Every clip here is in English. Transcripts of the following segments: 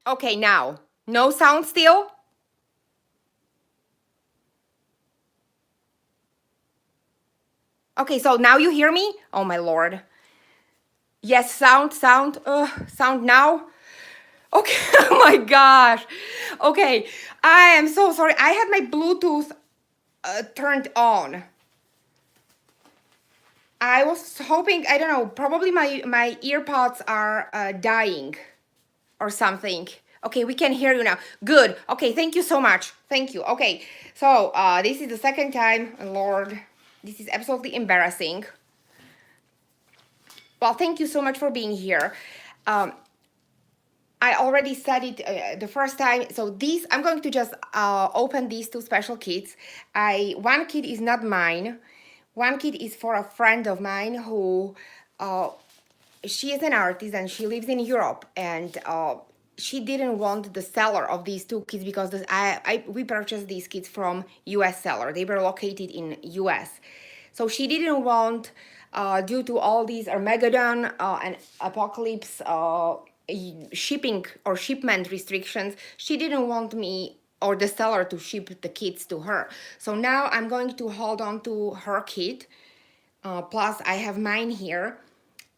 Okay, now. No sound still? Okay, so now you hear me? Oh my lord. Yes, sound now. Okay, oh my gosh. Okay, I am so sorry. I had my Bluetooth turned on. I was hoping, I don't know, probably my earpods are dying or something. Okay, we can hear you now. Good. Okay, thank you so much. Thank you. Okay, so this is the second time. Lord, this is absolutely embarrassing. Well, thank you so much for being here. Um, I already said it the first time. So these, I'm going to just open these two special kits. One kit is not mine. One kit is for a friend of mine who, uh, she is an artist and she lives in Europe, and she didn't want the seller of these two kits because we purchased these kits from US seller. They were located in US. So she didn't want, due to all these Armageddon and apocalypse shipping or shipment restrictions, she didn't want me or the seller to ship the kits to her. So now I'm going to hold on to her kit. Plus, I have mine here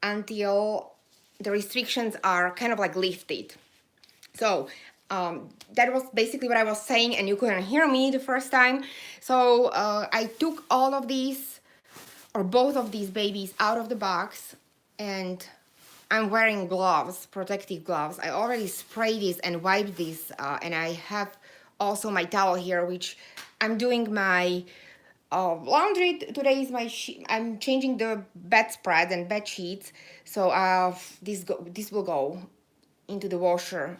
until the restrictions are kind of like lifted. So that was basically what I was saying, and you couldn't hear me the first time. So I took all of these, or both of these babies, out of the box, and I'm wearing gloves, protective gloves. I already sprayed this and wiped this, and I have also my towel here, which I'm doing my laundry. Today is I'm changing the bedspread and bed sheets, so this will go into the washer.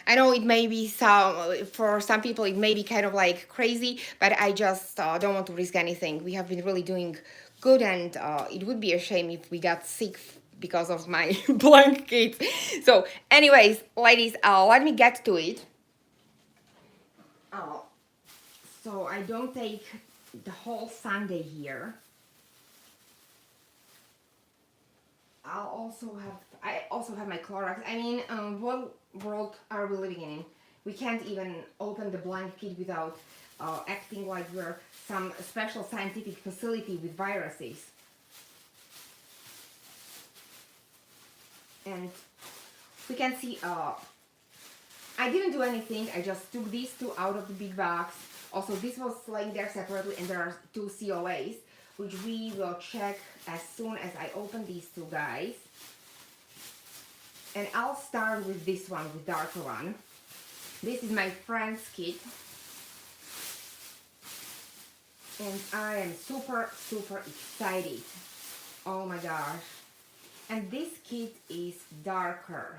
I know it may be for some people it may be kind of like crazy, but I just don't want to risk anything. We have been really doing good, and it would be a shame if we got sick because of my blank kids. So, anyways, ladies, let me get to it. Uh, so I don't take the whole Sunday here. I also have my Clorox. I mean, what world are we living in? We can't even open the blind kit without acting like we're some special scientific facility with viruses. And we can see, I didn't do anything. I just took these two out of the big box. Also, this was laying there separately, and there are two COAs, which we will check as soon as I open these two guys. And I'll start with this one, the darker one. This is my friend's kit. And I am super, super excited. Oh my gosh. And this kit is darker.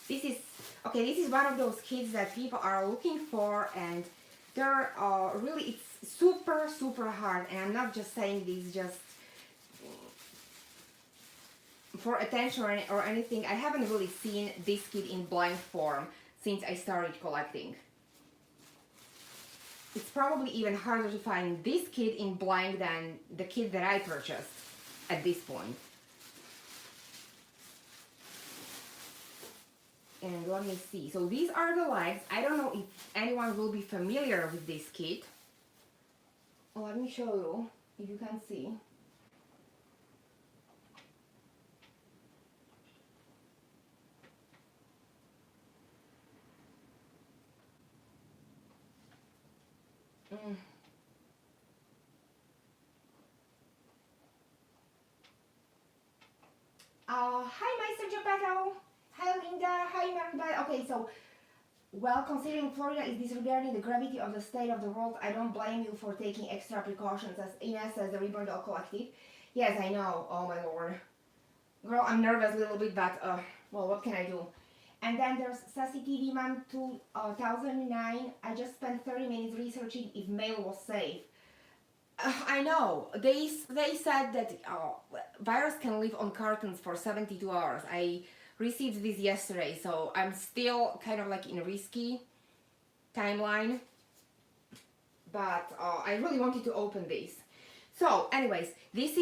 This is one of those kits that people are looking for, and they're really, it's super, super hard. And I'm not just saying this just for attention or anything. I haven't really seen this kit in blind form since I started collecting. It's probably even harder to find this kit in blind than the kit that I purchased at this point. And let me see. So these are the legs. I don't know if anyone will be familiar with this kit. Let me show you if you can see. Hi, Meister Geppetto. Hello, Linda. Hi, everybody. Okay, so, well, considering Florida is disregarding the gravity of the state of the world, I don't blame you for taking extra precautions, as Ines says, the Reborn Collective. Yes, I know. Oh, my lord. Girl, I'm nervous a little bit, but, well, what can I do? And then there's Sassy TV Man 2009. I just spent 30 minutes researching if mail was safe. I know. They said that virus can live on cartons for 72 hours. I received this yesterday, so I'm still kind of like in a risky timeline. But I really wanted to open this. So, anyways, this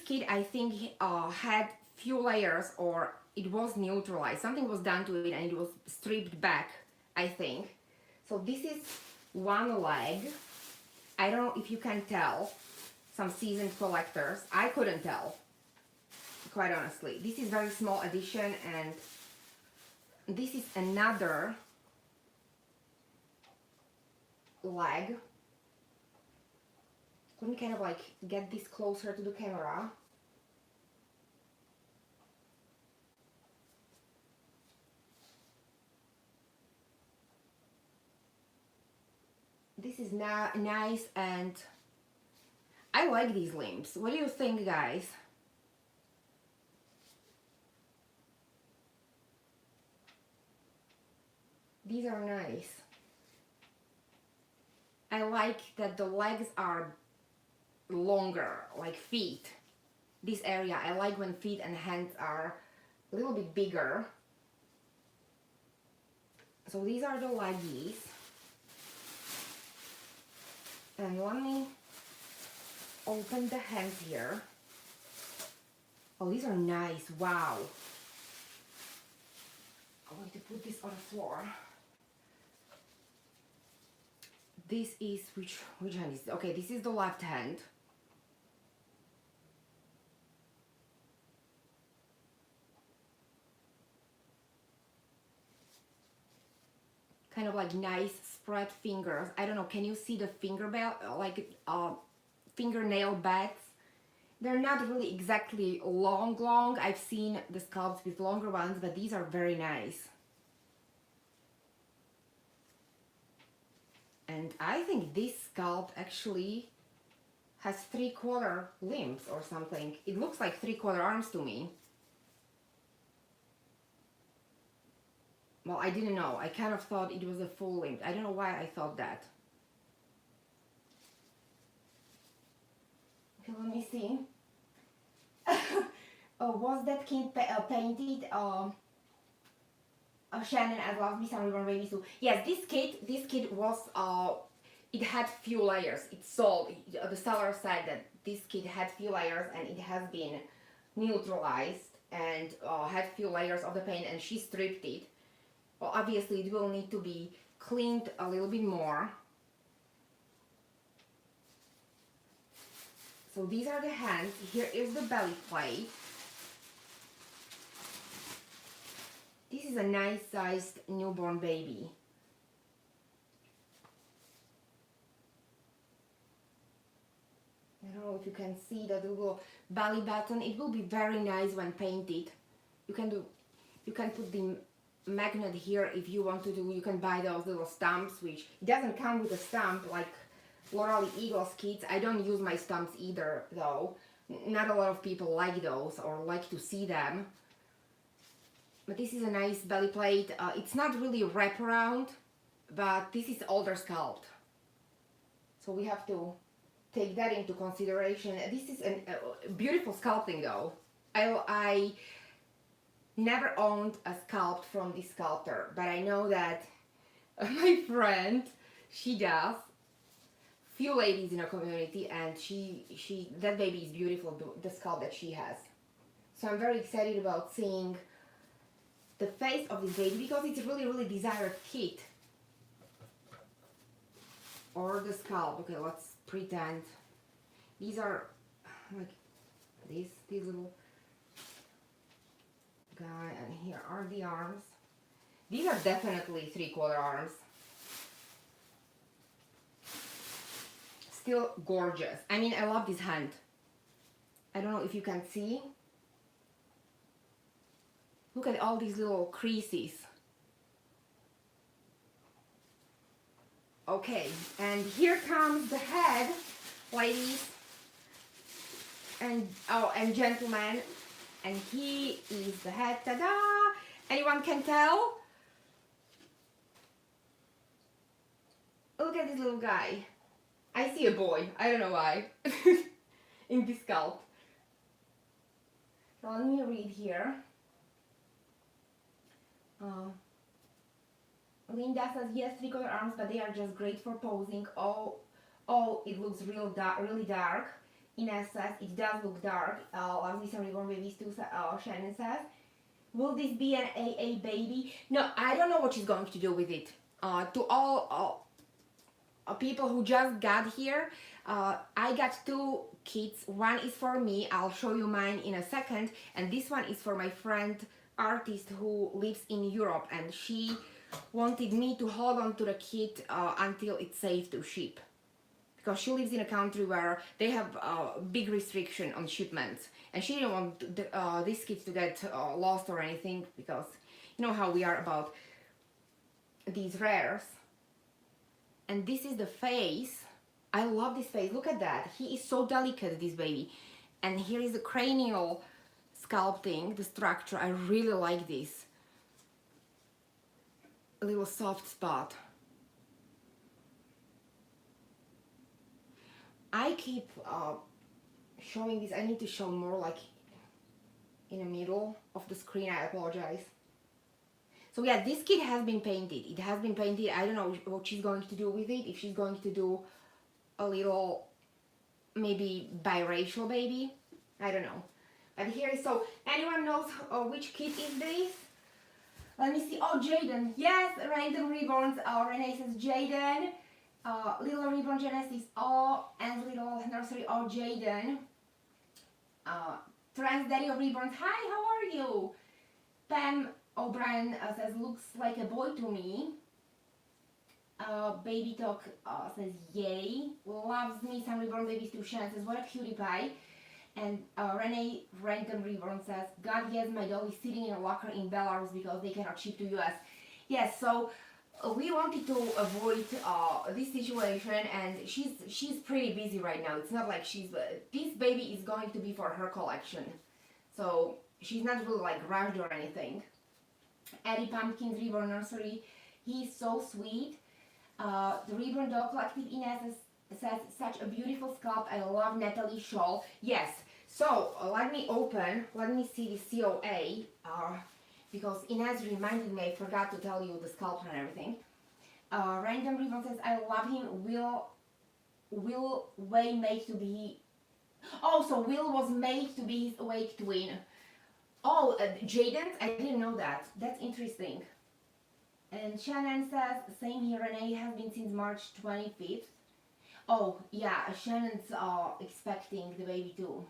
kit I think had few layers, or it was neutralized. Something was done to it and it was stripped back, I think. So this is one leg. I don't know if you can tell, some seasoned collectors. I couldn't tell, quite honestly. This is very small edition, and this is another leg. Let me kind of like get this closer to the camera. This is nice, and I like these limbs. What do you think, guys? These are nice. I like that the legs are longer, like feet. This area, I like when feet and hands are a little bit bigger. So these are the leggies. And let me open the hands here. Oh, these are nice. Wow. I'm going to put this on the floor. This is, which hand is it? Okay, this is the left hand. Kind of like nice spread fingers. I don't know, can you see the fingernail beds? They're not really exactly long. I've seen the scalps with longer ones, but these are very nice. And I think this scalp actually has 3/4 limbs or something. It looks like 3/4 arms to me. Well, I didn't know. I kind of thought it was a full limb. I don't know why I thought that. Okay, let me see. Oh, was that kid painted? Shannon, I love me some Reborn babies too. Yes, this kit was it had few layers. It sold. The seller said that this kit had few layers and it has been neutralized and had few layers of the paint, and she stripped it. Well, obviously it will need to be cleaned a little bit more. So these are the hands. Here is the belly plate. This is a nice sized newborn baby. I don't know if you can see that little belly button. It will be very nice when painted. You can put the magnet here if you want to do. You can buy those little stamps, which it doesn't come with a stamp like Lorally Eagles kits. I don't use my stamps either, though. Not a lot of people like those or like to see them. But this is a nice belly plate. It's not really wraparound, but this is older sculpt. So we have to take that into consideration. This is a beautiful sculpting though. I never owned a sculpt from this sculptor, but I know that my friend, she does. Few ladies in our community, and that baby is beautiful, the sculpt that she has. So I'm very excited about seeing the face of this baby because it's a really desired kit. Or the scalp. Okay, let's pretend. These are like these little guy, and here are the arms. These are definitely 3/4 arms. Still gorgeous. I mean, I love this hand. I don't know if you can see. Look at all these little creases. Okay, and here comes the head, ladies and gentlemen, and he is the head. Ta-da! Anyone can tell? Look at this little guy. I see a boy. I don't know why. In this sculpt. So let me read here. Linda says, yes, 3/4 arms, but they are just great for posing. Oh, it looks really dark. Ines says, it does look dark. Loves these Reborn babies too, Shannon says. Will this be an AA baby? No, I don't know what she's going to do with it. To all people who just got here, I got two kits. One is for me, I'll show you mine in a second, and this one is for my friend artist who lives in Europe, and she wanted me to hold on to the kit until it's safe to ship, because she lives in a country where they have big restriction on shipments, and she didn't want these kits to get lost or anything, because you know how we are about these rares. And this is the face. I love this face. Look at that. He is so delicate, this baby. And here is the cranial sculpting, the structure. I really like this. A little soft spot. I keep showing this. I need to show more like in the middle of the screen. I apologize. So yeah, this kit has been painted. It has been painted. I don't know what she's going to do with it. If she's going to do a little, maybe biracial baby. I don't know. But here is, so anyone knows which kit is this? Let me see. Oh, Jaden. Yes, Random Reborns. Renee says Jaden. Little Reborn Genesis O, and Little Nursery O, Jaden. Trans Daddy of Reborns. Hi, how are you? Pam O'Brien says, looks like a boy to me. Baby Talk says, yay. Loves me some Reborn babies too. Shannon says, what a cutie pie. And Renee Random Reborn says, God, yes, my dog is sitting in a locker in Belarus because they cannot ship to US. Yes, so we wanted to avoid this situation, and she's pretty busy right now. It's not like this baby is going to be for her collection. So she's not really like rushed or anything. Eddie Pumpkins Reborn Nursery, he's so sweet. The Reborn Dog Collective Ines says, such a beautiful sculpt. I love Natalie Shaw. Yes, so let me see the COA, because Ines reminded me, I forgot to tell you the sculptor and everything. Random Reborn says, I love him. Will Way made to be, oh, so Will was made to be his awake twin. Oh, Jaden, I didn't know that. That's interesting. And Shannon says, same here, Renee has been since March 25th. Oh, yeah, Shannon's expecting the baby too.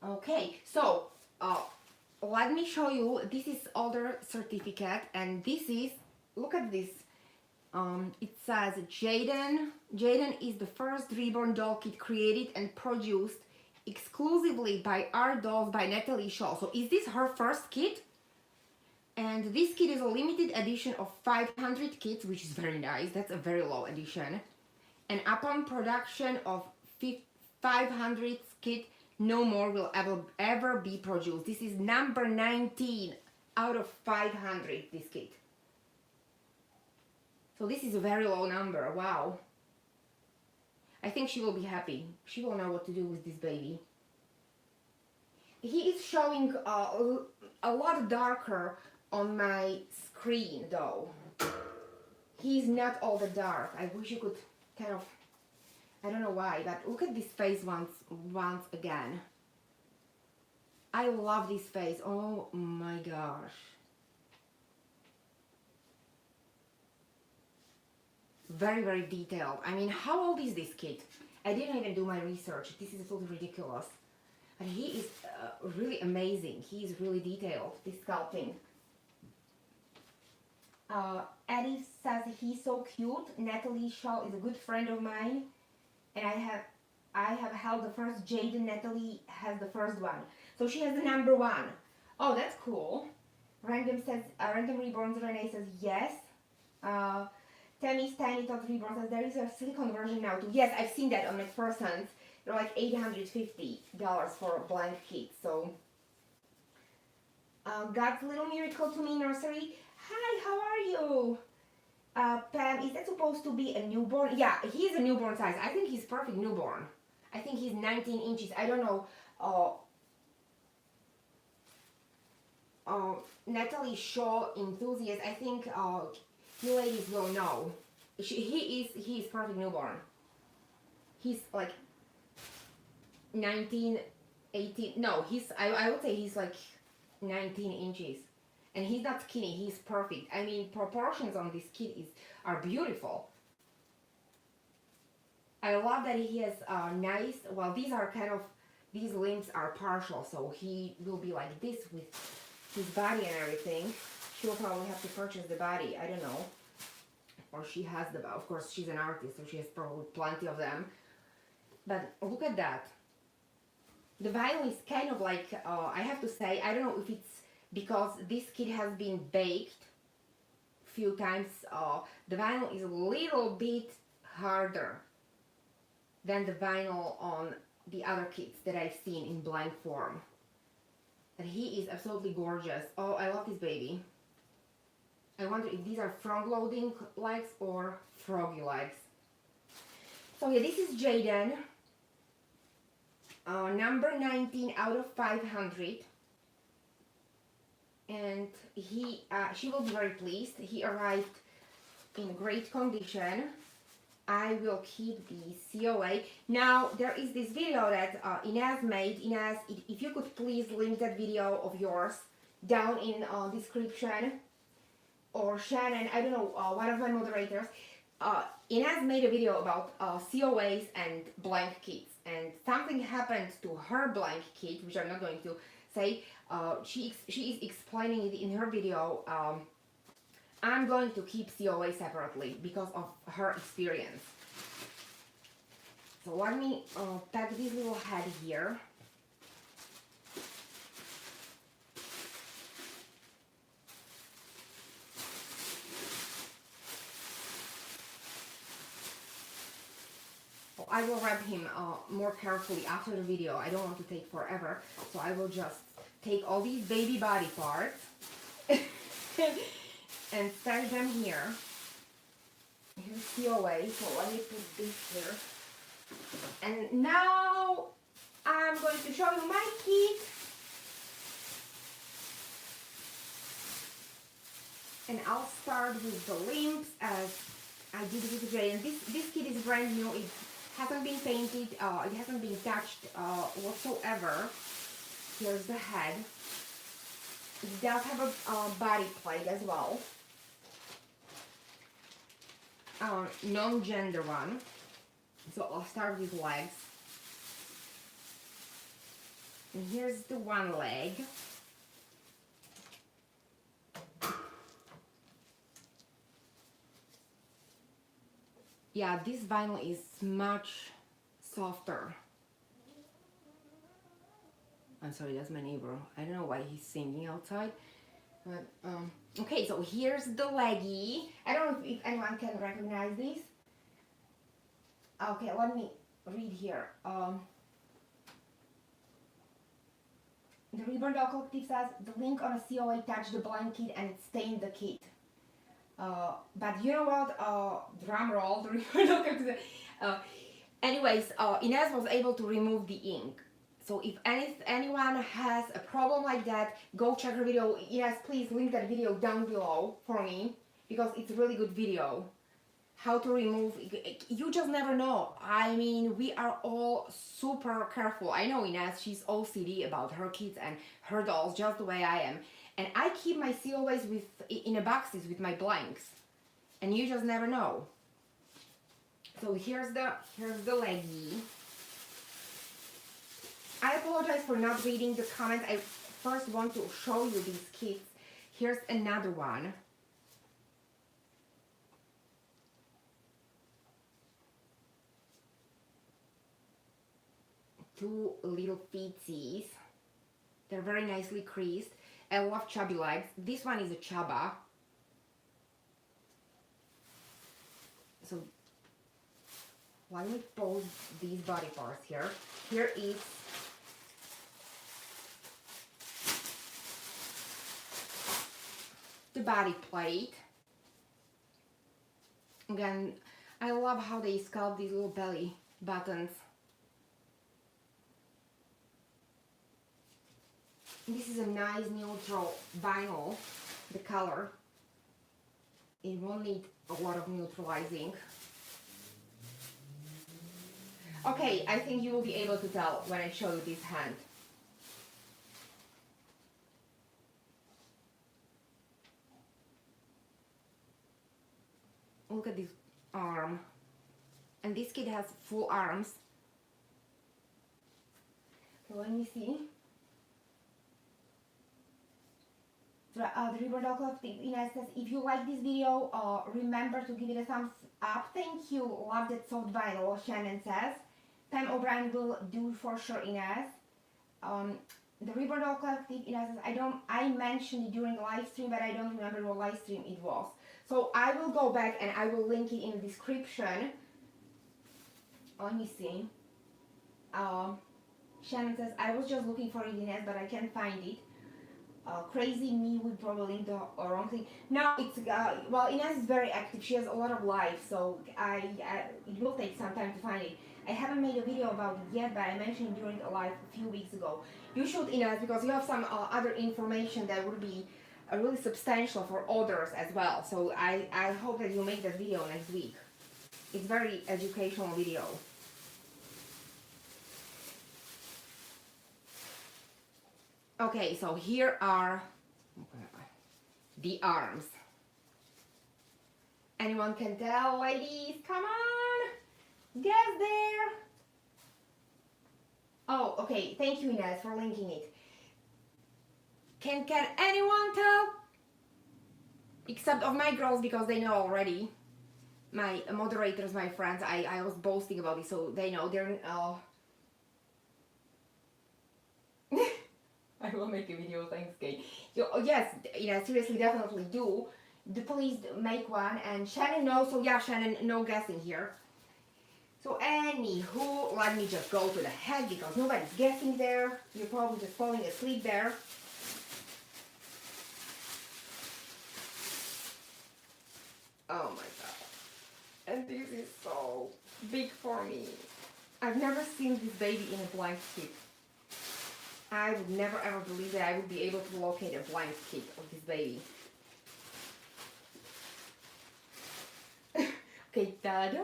Okay, so let me show you. This is older certificate, and this is, look at this. It says Jaden. Jaden is the first Reborn doll kit created and produced exclusively by Art Dolls by Natalie Shaw. So is this her first kit? And this kit is a limited edition of 500 kits, which is very nice. That's a very low edition. And upon production of 500 kit, no more will ever be produced. This is number 19 out of 500, this kit. So this is a very low number. Wow. I think she will be happy. She will know what to do with this baby. He is showing a lot darker on my screen though. He's not all that dark. I wish you could kind of, I don't know why, but look at this face once again. I love this face. Oh my gosh. Very, very detailed. I mean, how old is this kid? I didn't even do my research. This is absolutely ridiculous. But he is really amazing. He is really detailed, this sculpting. Eddie says he's so cute. Natalie Shaw is a good friend of mine, and I have held the first Jaden. Natalie has the first one, so she has the number one. Oh, that's cool. Random Reborns Renee says yes. Tammy's Tiny Tot Reborn says there is a silicone version now too. Yes, I've seen that on McPherson's. They're like $850 for a blank kit. So God's Little Miracle to Me Nursery. Hi, how are you? Pam, is that supposed to be a newborn? Yeah, he's a newborn size. I think he's perfect newborn. I think he's 19 inches. I don't know. Natalie Shaw enthusiast. I think you ladies will know. He is perfect newborn. He's like 19, 18. No, I would say he's like 19 inches. And he's not skinny, he's perfect. I mean, proportions on this kid are beautiful. I love that he has nice, well, these limbs are partial, so he will be like this with his body and everything. She'll probably have to purchase the body, I don't know. Or she has the, of course, she's an artist, so she has probably plenty of them. But look at that. The vinyl is kind of like, I have to say, I don't know if it's because this kit has been baked a few times. The vinyl is a little bit harder than the vinyl on the other kits that I've seen in blank form. And he is absolutely gorgeous. Oh, I love this baby. I wonder if these are front-loading legs or froggy legs. So yeah, this is Jaden. Number 19 out of 500. And she will be very pleased. He arrived in great condition. I will keep the COA. Now, there is this video that Inez made. Inez, if you could please link that video of yours down in description. Or Shannon, I don't know, one of my moderators. Inez made a video about COAs and blank kits. And something happened to her blank kit, which I'm not going to say. She is explaining it in her video. I'm going to keep COA separately because of her experience. So let me pack this little head here. I will wrap him more carefully after the video. I don't want to take forever, so I will just take all these baby body parts and stash them here. Here's COA, so let me put this here. And now I'm going to show you my kit. And I'll start with the limbs as I did with the Jaden. This kit is brand new. It hasn't been painted, it hasn't been touched whatsoever. Here's the head. It does have a body plate as well. Non-gender one. So I'll start with legs. And here's the one leg. Yeah, this vinyl is much softer. I'm sorry, that's my neighbor. I don't know why he's singing outside. But, okay, so here's the leggy. I don't know if anyone can recognize this. Okay, let me read here. The Reborn Doll Collective says, the link on a COA touched the blank kit and it stained the kit. But you know what, drum roll, the Reborn Doll Collective anyways, Inez was able to remove the ink. So if anyone has a problem like that, go check her video. Inez, please link that video down below for me, because it's a really good video. How to remove, you just never know. I mean, we are all super careful. I know Inez, she's OCD about her kids and her dolls, just the way I am. And I keep my COAs in a boxes with my blanks. And you just never know. So here's the leggy. I apologize for not reading the comments. I first want to show you these kits. Here's another one. Two little feetsies. They're very nicely creased. I love chubby legs. This one is a chubba. So let me pose these body parts here. Here is the body plate. Again, I love how they sculpt these little belly buttons. This is a nice neutral vinyl, the color. It won't need a lot of neutralizing. Okay, I think you will be able to tell when I show you this hand. Look at this arm. And this kid has full arms. So let me see. The Reborn Dog Club Ines says, if you like this video, remember to give it a thumbs up. Thank you. Love that soft vinyl, Shannon says. Pam O'Brien will do for sure, Ines. The Reborn Dog Collective, Ines says, I mentioned it during the live stream, but I don't remember what live stream it was. So I will go back and I will link it in the description. Let me see. Shannon says, I was just looking for it, Ines, but I can't find it. Crazy me would probably link the wrong thing. No, it's, well, Ines is very active. She has a lot of lives, so it will take some time to find it. I haven't made a video about it yet, but I mentioned it during a live a few weeks ago. You should, Ines, because you have some other information that would be really substantial for others as well. So I hope that you make that video next week. It's very educational video. Okay, so here are the arms. Anyone can tell, ladies? Come on! Guess there! Oh, okay. Thank you, Ines, for linking it. Can anyone tell? Except of my girls, because they know already. My moderators, my friends, I was boasting about it, so they know. They're... I will make a video, thanks, Kate. Yes, seriously, definitely do. Please make one. And Shannon knows, so yeah, Shannon, no guessing here. So anywho, let me just go to the head because nobody's guessing there. You're probably just falling asleep there. Oh my god. And this is so big for me. I've never seen this baby in a blank kit. I would never ever believe that I would be able to locate a blank kit of this baby. Okay, ta-da!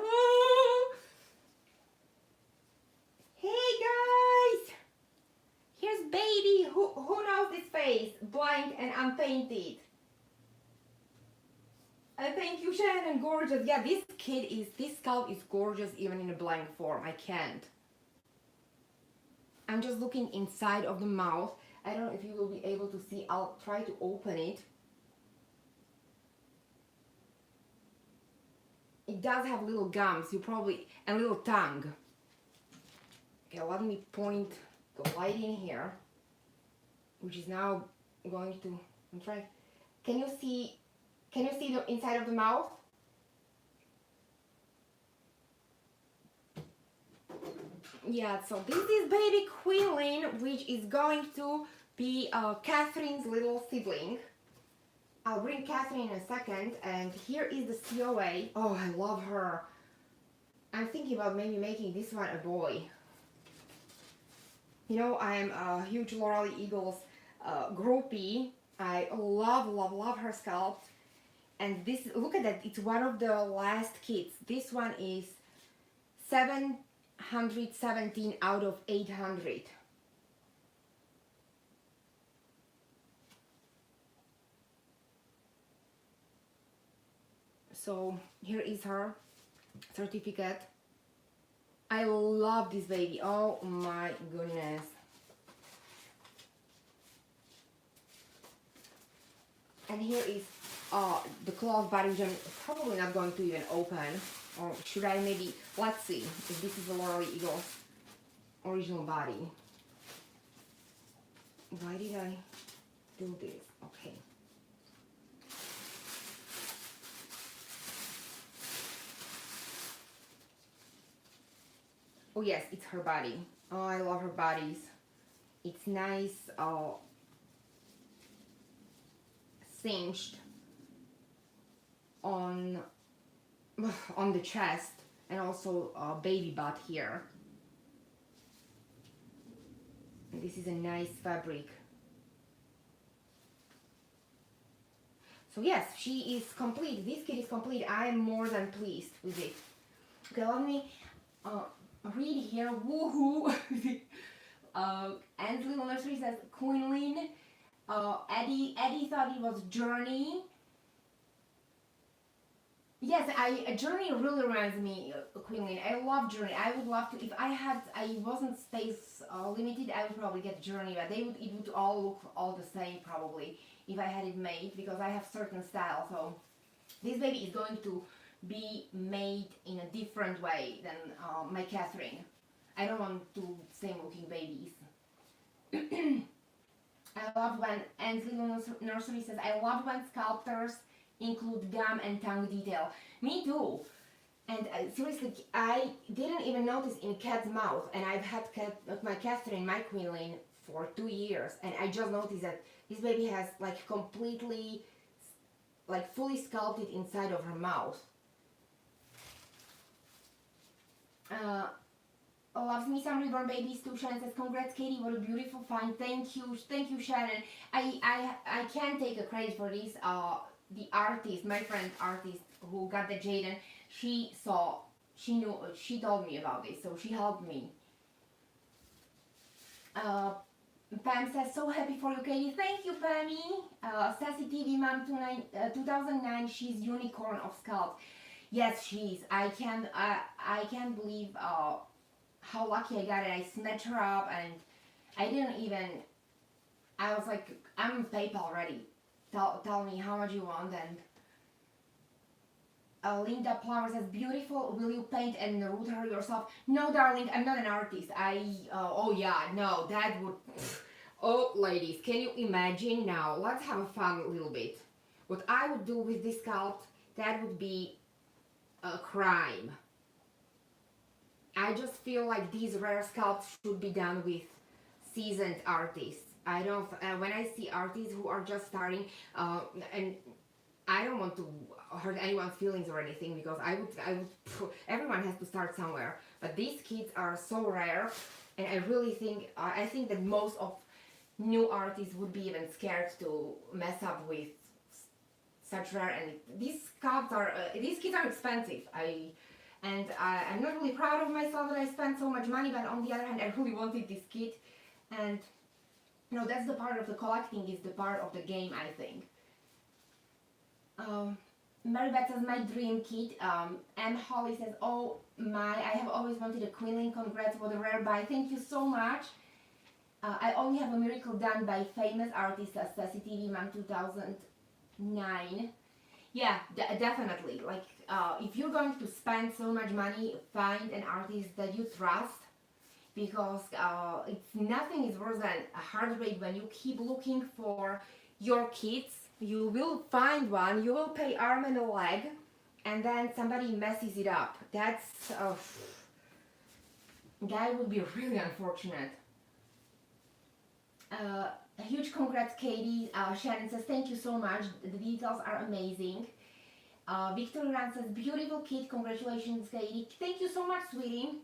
Hey guys! Here's baby. Who knows this face? Blank and unpainted. Thank you, Shannon. Gorgeous. Yeah, this scalp is gorgeous even in a blank form. I can't. I'm just looking inside of the mouth. I don't know if you will be able to see. I'll try to open it. It does have little gums, and little tongue. Okay, let me point the light in here, which is now going to, I'm trying. Can you see the inside of the mouth? Yeah, so this is baby Queen, which is going to be Catherine's little sibling. I'll bring Catherine in a second, and here is the COA. Oh, I love her. I'm thinking about maybe making this one a boy. You know, I am a huge Laurel Eagles groupie. I love her scalp. And this, look at that, it's one of the last kits. This one is 717 out of 800. So here is her certificate. I love this baby. Oh my goodness. And here is the cloth body, which I'm probably not going to even open. Or should I maybe, let's see if this is the Laurel Eagles original body. Why did I do this? Okay. Oh yes, it's her body. Oh, I love her bodies. It's nice, cinched on the chest, and also baby butt here. And this is a nice fabric. So yes, she is complete. This kit is complete. I am more than pleased with it. Okay, let me read here, woohoo. And Little Nursery says Quinlan. Eddie thought it was Journey. Yes, Journey really reminds me Quinlan. I love Journey. I would love to, if I wasn't space limited, I would probably get Journey, but it would all look all the same probably if I had it made, because I have certain style. So this baby is going to be made in a different way than my Catherine. I don't want two same looking babies. I love when Ansley Nursery says, I love when sculptors include gum and tongue detail. Me too. And seriously, I didn't even notice in cat's mouth, and I've had my Catherine, my Quinlan, for 2 years, and I just noticed that this baby has like completely, like fully sculpted inside of her mouth. Loves me some Reborn babies too. Shannon says, congrats Katie, what a beautiful find. Thank you Shannon. I can't take a credit for this. The artist, my friend artist who got the Jaden, she told me about this, so she helped me. Pam says, so happy for you Katie. Thank you Pammy. Sassy TV Mom 2009, she's unicorn of sculpt. Yes, she is. I can't believe how lucky I got it. I snatched her up and I was like, I'm PayPal ready. Tell me how much you want. And Linda Plummer says, beautiful, will you paint and root her yourself? No darling, I'm not an artist. Oh yeah, no, that would, oh ladies, can you imagine now? Let's have a fun a little bit. What I would do with this sculpt, that would be a crime. I just feel like these rare sculpts should be done with seasoned artists. I don't, when I see artists who are just starting, and I don't want to hurt anyone's feelings or anything, because everyone has to start somewhere. But these kids are so rare, and I think that most of new artists would be even scared to mess up with such rare, and these kids are expensive. I'm not really proud of myself that I spent so much money, but on the other hand, I really wanted this kit, and that's the part of the collecting, is the part of the game, I think. Mary Beth says, my dream kit. M. Holly says, oh my, I have always wanted a Quinlan, congrats, what a rare buy. Thank you so much. I only have a miracle done by famous artist Sassy TV Mom 2009. Yeah, definitely. Like, if you're going to spend so much money, find an artist that you trust, because nothing is worse than a heartbreak when you keep looking for your kids. You will find one, you will pay arm and a leg, and then somebody messes it up. That would be really unfortunate. A huge congrats, Katie. Shannon says, thank you so much. The details are amazing. Victor Rand says, beautiful kit. Congratulations, Katie. Thank you so much, sweetie.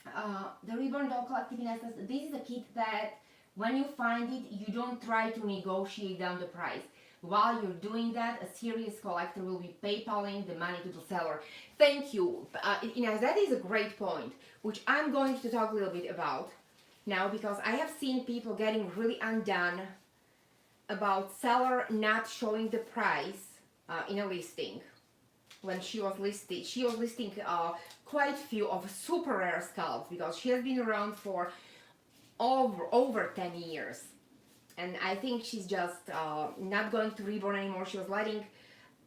The Reborn Doll Collective says, this is a kit that when you find it, you don't try to negotiate down the price. While you're doing that, a serious collector will be PayPaling the money to the seller. Thank you. That is a great point, which I'm going to talk a little bit about now, because I have seen people getting really undone about seller not showing the price in a listing. When she was listing quite a few of super rare sculpts, because she has been around for over 10 years. And I think she's just not going to Reborn anymore. She was letting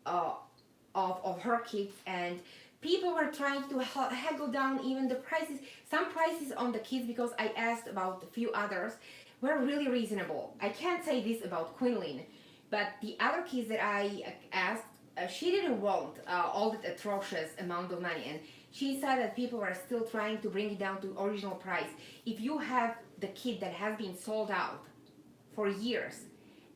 of her kits, and people were trying to haggle down even the prices. Some prices on the kits, because I asked about a few others, were really reasonable. I can't say this about Quinlan, but the other kits that I asked, she didn't want all that atrocious amount of money, and she said that people were still trying to bring it down to original price. If you have the kit that has been sold out for years,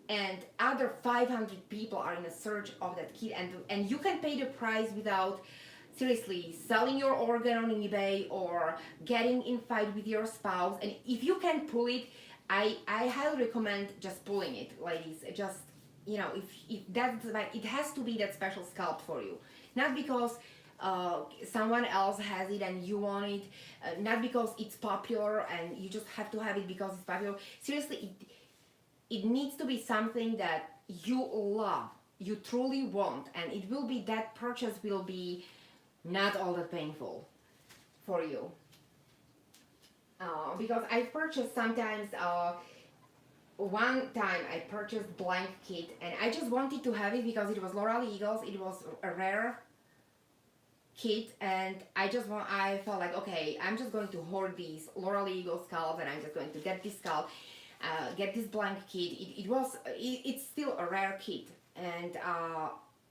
and other 500 people are in a search of that kit, and you can pay the price without seriously selling your organ on eBay or getting in fight with your spouse, and if you can pull it, I highly recommend just pulling it, ladies. Just, if that's like, it has to be that special sculpt for you, not because someone else has it and you want it, not because it's popular and you just have to have it because it's popular. Seriously, it needs to be something that you love, you truly want, and it will be, that purchase will be not all that painful for you. Because I purchased sometimes, one time I purchased blank kit and I just wanted to have it because it was Laurel Eagles, it was a rare kit, and I felt like, okay, I'm just going to hoard these Laurel Eagle scalps and I'm just going to get this scalp, get this blank kit. It's still a rare kit, and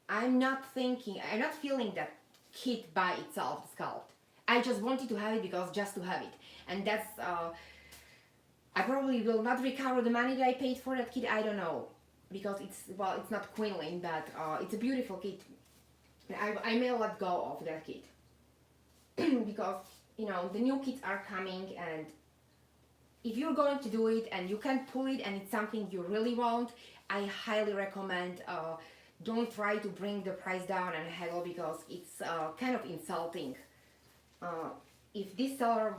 I'm not feeling that kit by itself scalped. I just wanted to have it because just to have it, and that's I probably will not recover the money that I paid for that kit. I don't know, because it's not quinline, but it's a beautiful kit. I may let go of that kit because the new kits are coming, and if you're going to do it and you can pull it and it's something you really want, I highly recommend, don't try to bring the price down and haggle, because it's kind of insulting. If this seller,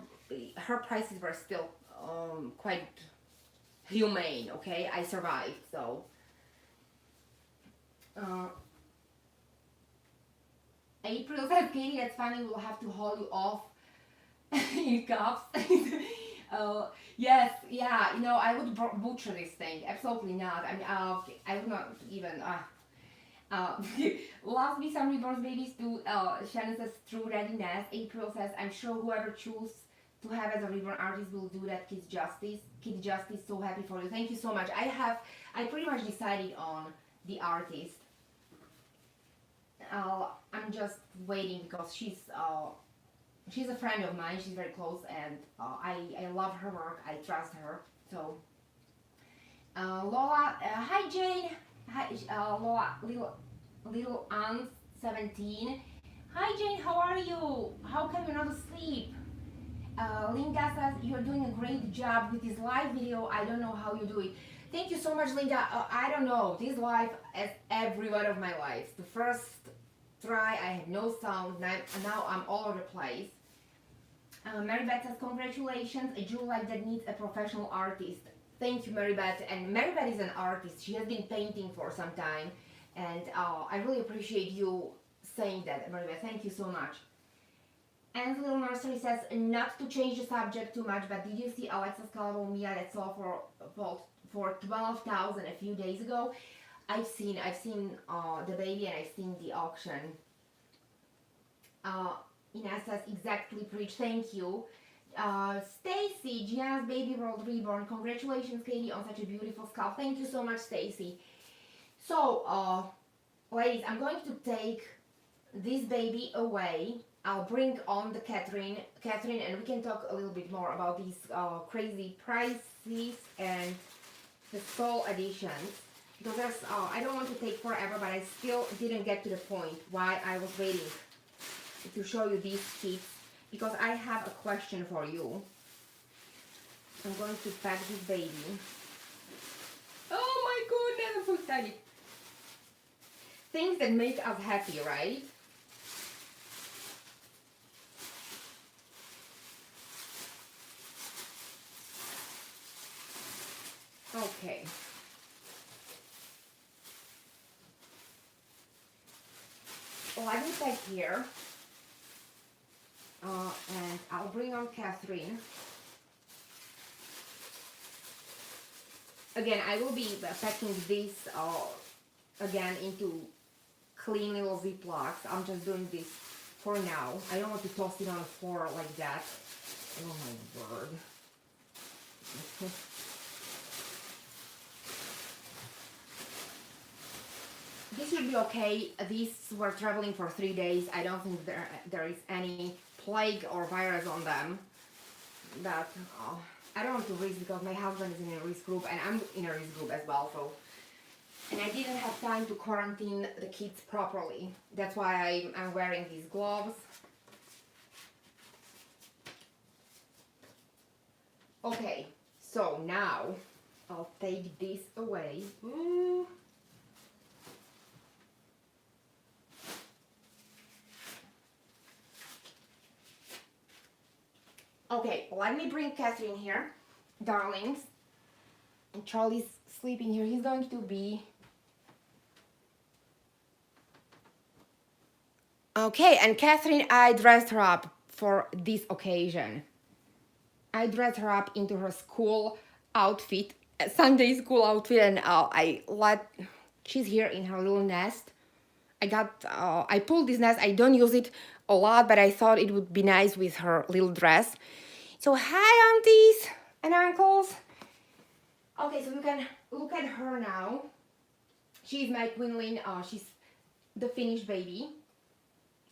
her prices were still quite humane, okay? I survived, so. April says, Katie, that's funny, we'll have to haul you off in cups. Yes, yeah, I would butcher this thing. Absolutely not. I mean, I would not even. Loves me some Reborn babies too. Shannon says, true readiness. April says, I'm sure whoever chooses to have as a Reborn artist will do that. Kids Justice. Kid Justice, so happy for you. Thank you so much. I pretty much decided on the artist. I'm just waiting because she's a friend of mine. She's very close, and I love her work. I trust her. So, Lola, hi Jane. Hi, Lola, little Aunt 17. Hi Jane, how are you? How come you're not asleep? Linda says you're doing a great job with this live video. I don't know how you do it. Thank you so much, Linda. I don't know. This live, as every one of my lives. The first try, I had no sound. Now I'm all over the place. Mary Beth says, congratulations. A jewel like that needs a professional artist. Thank you, Mary Beth. And Mary Beth is an artist. She has been painting for some time. And I really appreciate you saying that, Mary Beth. Thank you so much. And Little Nursery says, not to change the subject too much, but did you see Alexa's Calvo Mia that sold for $12,000 a few days ago? I've seen the baby, and I've seen the auction. Ina says, exactly, preach. Thank you. Stacy, Gianna's Baby World Reborn. Congratulations, Katie, on such a beautiful scalp. Thank you so much, Stacy. So, ladies, I'm going to take this baby away. I'll bring on the Catherine, and we can talk a little bit more about these crazy prices and the soul editions. Because I don't want to take forever, but I still didn't get to the point why I was waiting to show you these kits, because I have a question for you. I'm going to pack this baby. Oh my goodness, I'm so excited. Things that make us happy, right? Okay. Let me pack here. And I'll bring on Catherine. Again, I will be packing this again into clean little Ziplocs. I'm just doing this for now. I don't want to toss it on the floor like that. Oh my word. This should be okay. These were traveling for 3 days. I don't think there is any plague or virus on them. But I don't want to risk, because my husband is in a risk group and I'm in a risk group as well. So, and I didn't have time to quarantine the kids properly. That's why I'm wearing these gloves. Okay, so now I'll take this away. Okay, let me bring Catherine here, darlings. And Charlie's sleeping here. He's going to be... Okay, and Catherine, I dressed her up for this occasion. I dressed her up into her school outfit, Sunday school outfit, and she's here in her little nest. I pulled this nest. I don't use it a lot, but I thought it would be nice with her little dress. So hi, aunties and uncles. Okay, so you can look at her now. She's my queenling. She's the finished baby,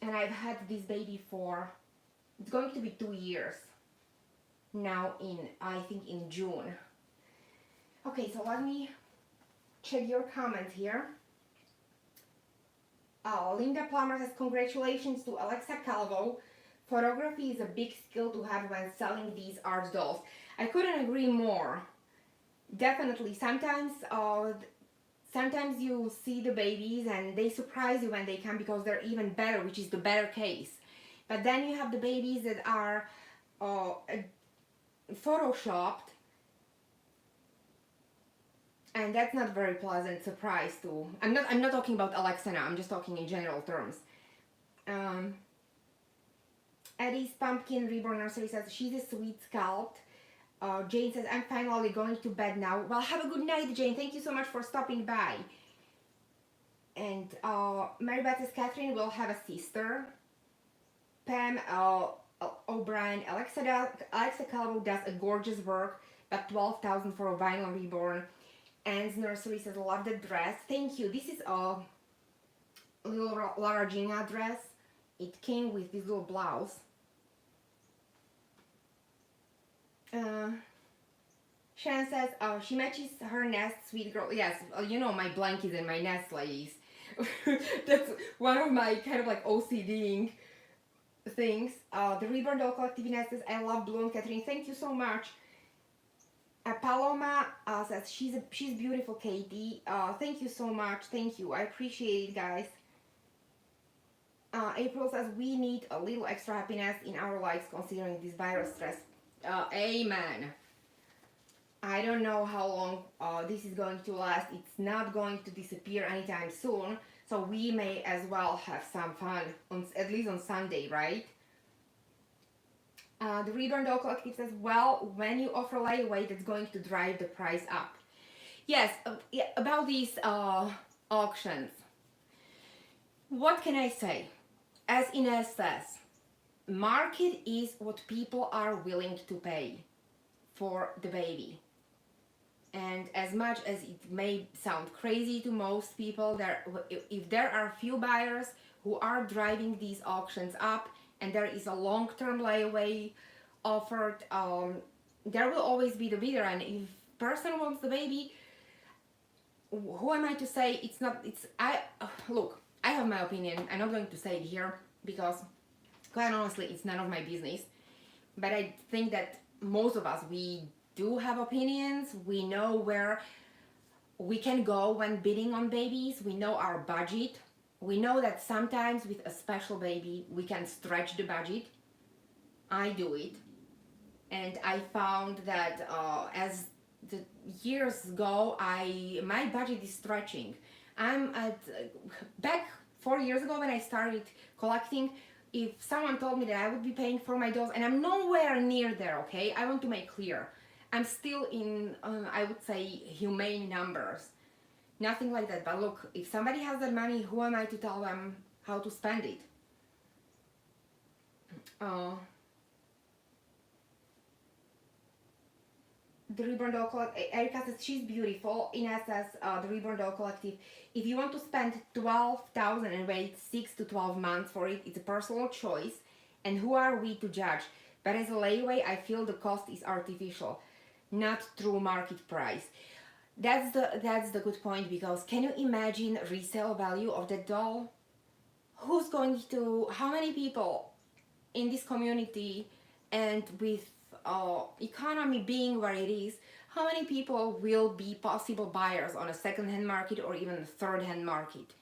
and I've had this baby for, it's going to be 2 years now, I think in June. Okay, so let me check your comments here. Linda Plummer says, congratulations to Alexa Calvo. Photography is a big skill to have when selling these art dolls. I couldn't agree more. Definitely, sometimes you see the babies and they surprise you when they come because they're even better, which is the better case. But then you have the babies that are photoshopped, and that's not very pleasant surprise too. I'm not talking about Alexa now. I'm just talking in general terms. Eddie's Pumpkin Reborn Nursery says she's a sweet sculpt. Jane says, I'm finally going to bed now. Well, have a good night, Jane. Thank you so much for stopping by. And Mary Beth says, Catherine will have a sister. Pam O'Brien, Alexa Calvo does a gorgeous work, but 12,000 for a vinyl Reborn. Anne's Nursery says, love the dress. Thank you. This is a little Lara Gina dress. It came with this little blouse. Shannon says, she matches her nest, sweet girl. Yes, you know my blankets and my nest, ladies. That's one of my kind of like OCDing things. The Reborn Doll Collective Nest says, I love blue, and Catherine, thank you so much. Paloma says, she's beautiful, Katie. Thank you so much. Thank you. I appreciate it, guys. April says, we need a little extra happiness in our lives considering this virus stress. Amen. I don't know how long this is going to last. It's not going to disappear anytime soon. So we may as well have some fun, at least on Sunday, right? The Reborn Doll Collective says, well, when you offer layaway, that's going to drive the price up. Yes, yeah, about these auctions. What can I say? As Ines says, market is what people are willing to pay for the baby. And as much as it may sound crazy to most people, if there are few buyers who are driving these auctions up, and there is a long-term layaway offered, there will always be the bidder. And if person wants the baby, who am I to say look, I have my opinion. I'm not going to say it here because, quite honestly, it's none of my business. But I think that most of us, we do have opinions. We know where we can go when bidding on babies. We know our budget. We know that sometimes with a special baby, we can stretch the budget. I do it. And I found that as the years go, my budget is stretching. I'm at, back 4 years ago when I started collecting, if someone told me that I would be paying for my dolls, and I'm nowhere near there, okay? I want to make clear. I'm still in, I would say, humane numbers. Nothing like that. But look, if somebody has that money, who am I to tell them how to spend it? The Reborn Doll Collective, Erica says she's beautiful. Ines says, the Reborn Doll Collective, if you want to spend 12,000 and wait 6 to 12 months for it, it's a personal choice. And who are we to judge? But as a layaway, I feel the cost is artificial, not true market price. That's the good point, because can you imagine resale value of that doll? How many people in this community, and with economy being where it is, how many people will be possible buyers on a second-hand market or even a third-hand market?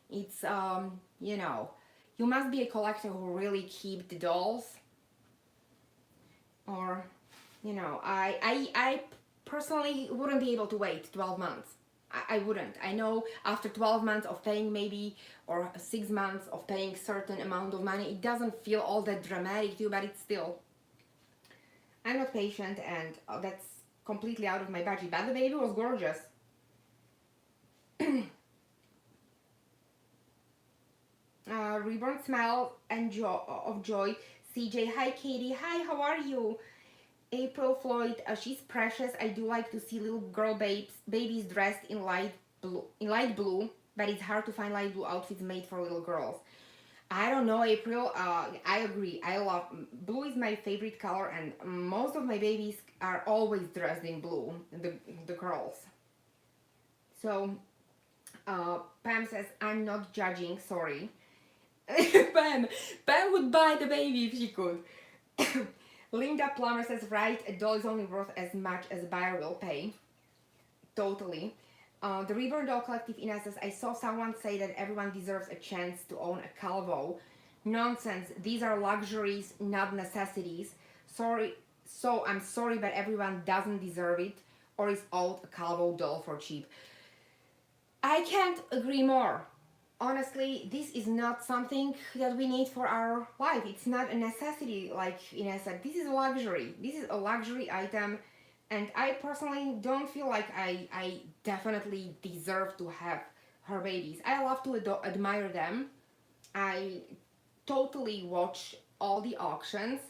It's you must be a collector who really keep the dolls. or I personally wouldn't be able to wait 12 months. I wouldn't. I know after 12 months of paying maybe, or 6 months of paying certain amount of money, it doesn't feel all that dramatic to you, but it's still, I'm not patient, and that's completely out of my budget. But the baby was gorgeous. Reborn smile and of joy. CJ, hi Katie, hi, how are you? April Floyd, she's precious. I do like to see little girl babies dressed in light blue, but it's hard to find light blue outfits made for little girls. I don't know, April. I agree. I love blue is my favorite color, and most of my babies are always dressed in blue. The girls. So, Pam says I'm not judging. Sorry, Pam. Pam would buy the baby if she could. Linda Plummer says, right, a doll is only worth as much as a buyer will pay. Totally. The Reborn Doll Collective, Ina says, I saw someone say that everyone deserves a chance to own a Calvo. Nonsense. These are luxuries, not necessities. Sorry. So I'm sorry, but everyone doesn't deserve it or is owed a Calvo doll for cheap. I can't agree more. Honestly, this is not something that we need for our life. It's not a necessity, like Ina said. This is a luxury. This is a luxury item, and I personally don't feel like I definitely deserve to have her babies. I love to admire them. I totally watch all the auctions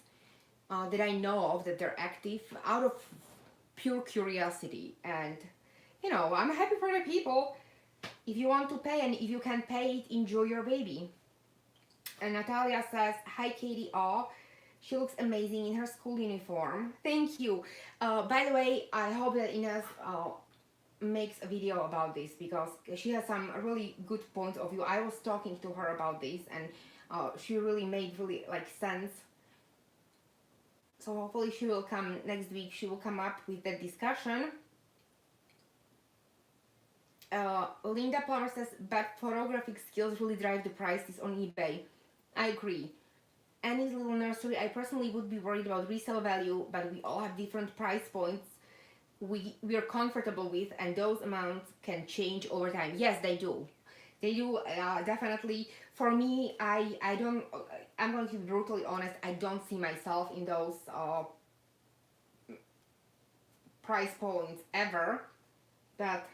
that I know of that they're active out of pure curiosity, and I'm happy for the people. If you want to pay and if you can pay it, enjoy your baby. And Natalia says, hi Katie, oh, she looks amazing in her school uniform. Thank you. By the way, I hope that Ines makes a video about this, because she has some really good points of view. I was talking to her about this, and she really made really like sense. So hopefully she will come next week. She will come up with the discussion. Linda Plummer says, but photographic skills really drive the prices on eBay. I agree. Annie's Little Nursery, I personally would be worried about resale value, but we all have different price points we are comfortable with, and those amounts can change over time. Yes, they do. They do, definitely. For me, I don't, I'm going to be brutally honest, I don't see myself in those price points ever, but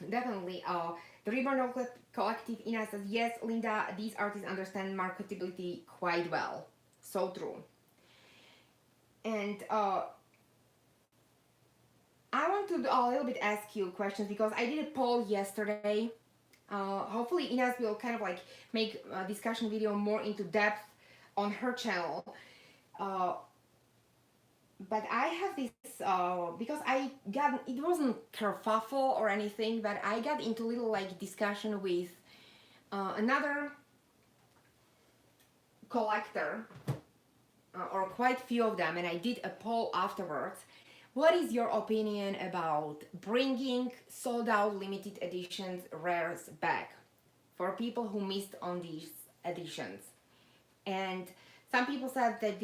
definitely, the Reborn Collective, Ina says, yes, Linda, these artists understand marketability quite well. So true. And I want to a little bit ask you questions, because I did a poll yesterday. Hopefully, Ines will kind of like make a discussion video more into depth on her channel. But I have this, because I got, it wasn't kerfuffle or anything, but I got into a little like discussion with another collector, or quite few of them, and I did a poll afterwards. What is your opinion about bringing sold out limited editions rares back for people who missed on these editions? And some people said that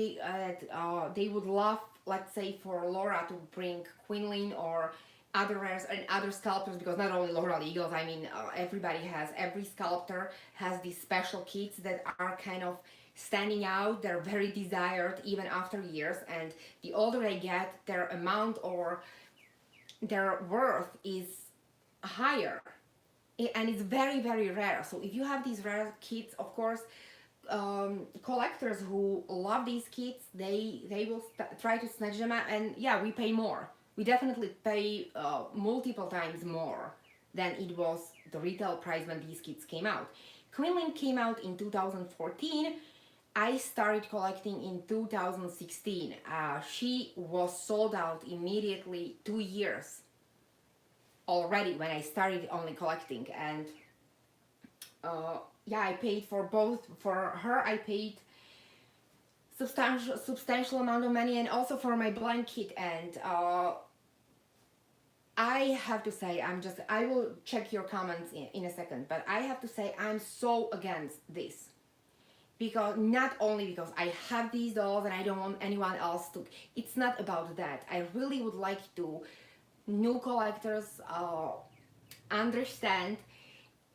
they would love, let's say, for Laura to bring Quinlan or other rares and other sculptors, because not only Laura Legals, I mean, every sculptor has these special kits that are kind of standing out. They're very desired even after years, and the older they get, their amount or their worth is higher, and it's very, very rare. So if you have these rare kits, of course, collectors who love these kits, they will try to snatch them out, and yeah, we pay more. We definitely pay multiple times more than it was the retail price when these kits came out. Quinlan came out in 2014. I started collecting in 2016. She was sold out immediately 2 years already when I started only collecting, and yeah, I paid for both. For her, I paid substantial amount of money, and also for my blind kit. And I have to say, I will check your comments in a second, but I have to say I'm so against this, because not only because I have these dolls and I don't want anyone else to. It's not about that. I really would like to new collectors understand.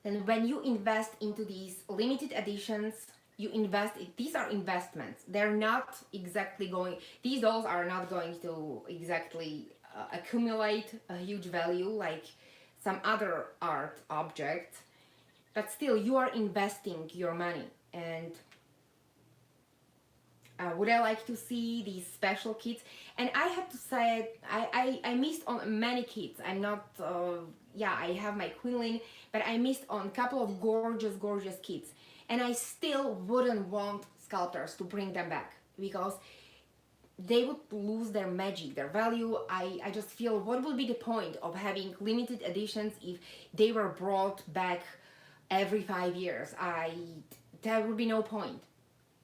And when you invest into these limited editions, you invest. These are investments. They're not exactly going. These dolls are not going to exactly accumulate a huge value like some other art objects. But still, you are investing your money. And would I like to see these special kits? And I have to say, I missed on many kits. I'm not, yeah, I have my Quinlan, but I missed on a couple of gorgeous kits. And I still wouldn't want sculptors to bring them back because they would lose their magic, their value. I just feel what would be the point of having limited editions if they were brought back every 5 years? There would be no point.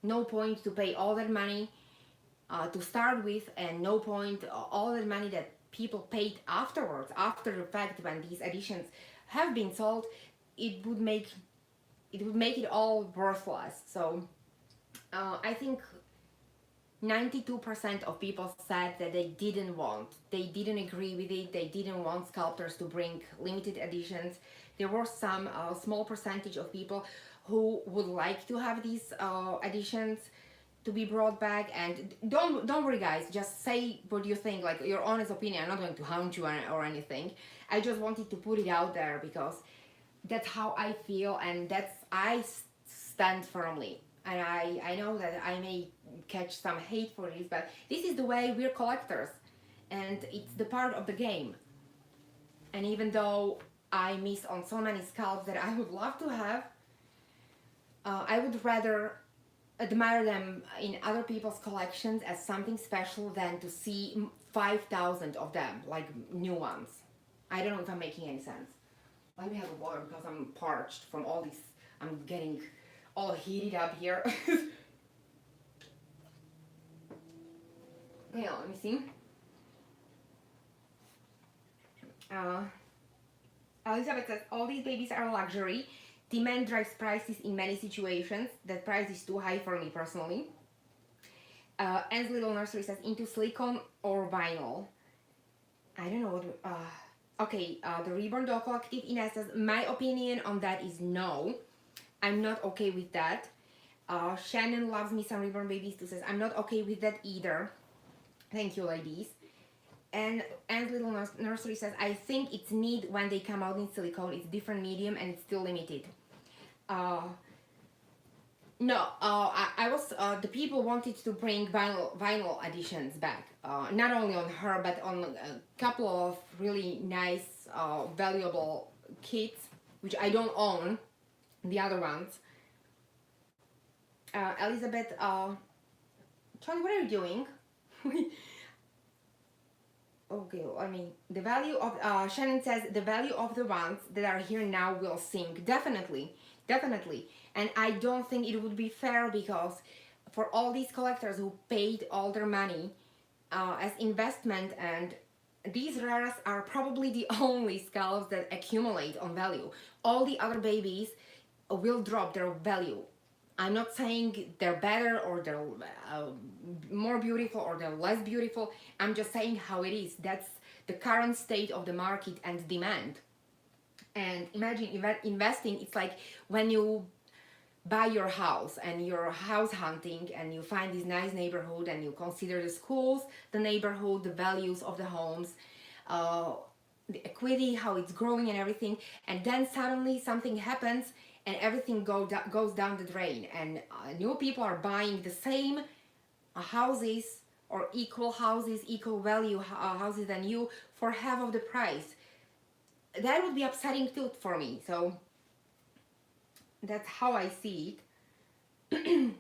No point to pay all that money to start with, and no point all that money that people paid afterwards, after the fact when these editions have been sold. It would make it all worthless. So I think 92% of people said that they didn't agree with it, they didn't want sculptors to bring limited editions. There were some small percentage of people who would like to have these editions to be brought back. And don't worry guys, just say what you think, like your honest opinion. I'm not going to hound you or anything. I just wanted to put it out there because that's how I feel, and I stand firmly. And I know that I may catch some hate for this, but this is the way we're collectors, and it's the part of the game. And even though I miss on so many sculpts that I would love to have, I would rather admire them in other people's collections as something special than to see 5,000 of them, like new ones. I don't know if I'm making any sense. Let me have a water because I'm parched from all this. I'm getting all heated up here. Okay, let me see. Elizabeth says, all these babies are luxury. Demand drives prices in many situations. That price is too high for me personally. Anne's Little Nursery says, into silicone or vinyl. I don't know what... okay, the Reborn Doll Collective, Ines says, my opinion on that is no. I'm not okay with that. Shannon loves me some Reborn Babies too says, I'm not okay with that either. Thank you, ladies. And Little Nursery says, I think it's neat when they come out in silicone. It's different medium and it's still limited. No, I was, the people wanted to bring vinyl editions back. Not only on her, but on a couple of really nice, valuable kits, which I don't own, the other ones. Elizabeth, Charlie, what are you doing? Okay, I mean, the value of, Shannon says, the value of the ones that are here now will sink. Definitely. And I don't think it would be fair because for all these collectors who paid all their money as investment, and these rares are probably the only skulls that accumulate on value. All the other babies will drop their value. I'm not saying they're better or they're more beautiful or they're less beautiful. I'm just saying how it is. That's the current state of the market and demand. And imagine investing, it's like when you buy your house and you're house hunting and you find this nice neighborhood and you consider the schools, the neighborhood, the values of the homes, the equity, how it's growing and everything, and then suddenly something happens and everything goes down the drain, and new people are buying the same houses or equal houses, equal value houses than you for half of the price. That would be upsetting too for me. So that's how I see it.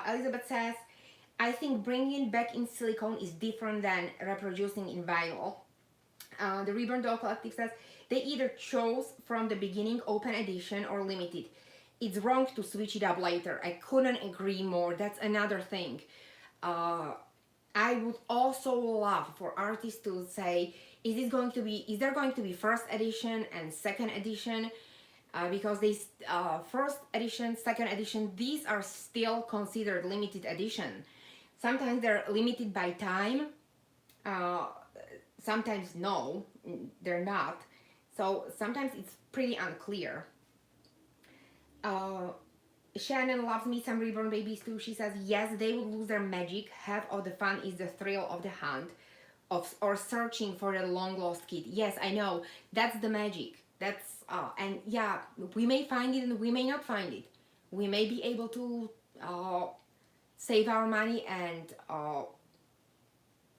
Elizabeth says, I think bringing back in silicone is different than reproducing in vinyl. The Reborn Doll Collective says, they either chose from the beginning open edition or limited. It's wrong to switch it up later. I couldn't agree more. That's another thing. I would also love for artists to say, is there going to be first edition and second edition? Because these first edition, second edition, these are still considered limited edition. Sometimes they're limited by time, uh, sometimes no, they're not. So sometimes it's pretty unclear. Uh, Shannon loves me some Reborn babies too. She says, yes, they would lose their magic. Half of the fun is the thrill of the hunt or searching for the long lost kid. Yes, I know. That's the magic. And yeah, we may find it and we may not find it. We may be able to uh, save our money and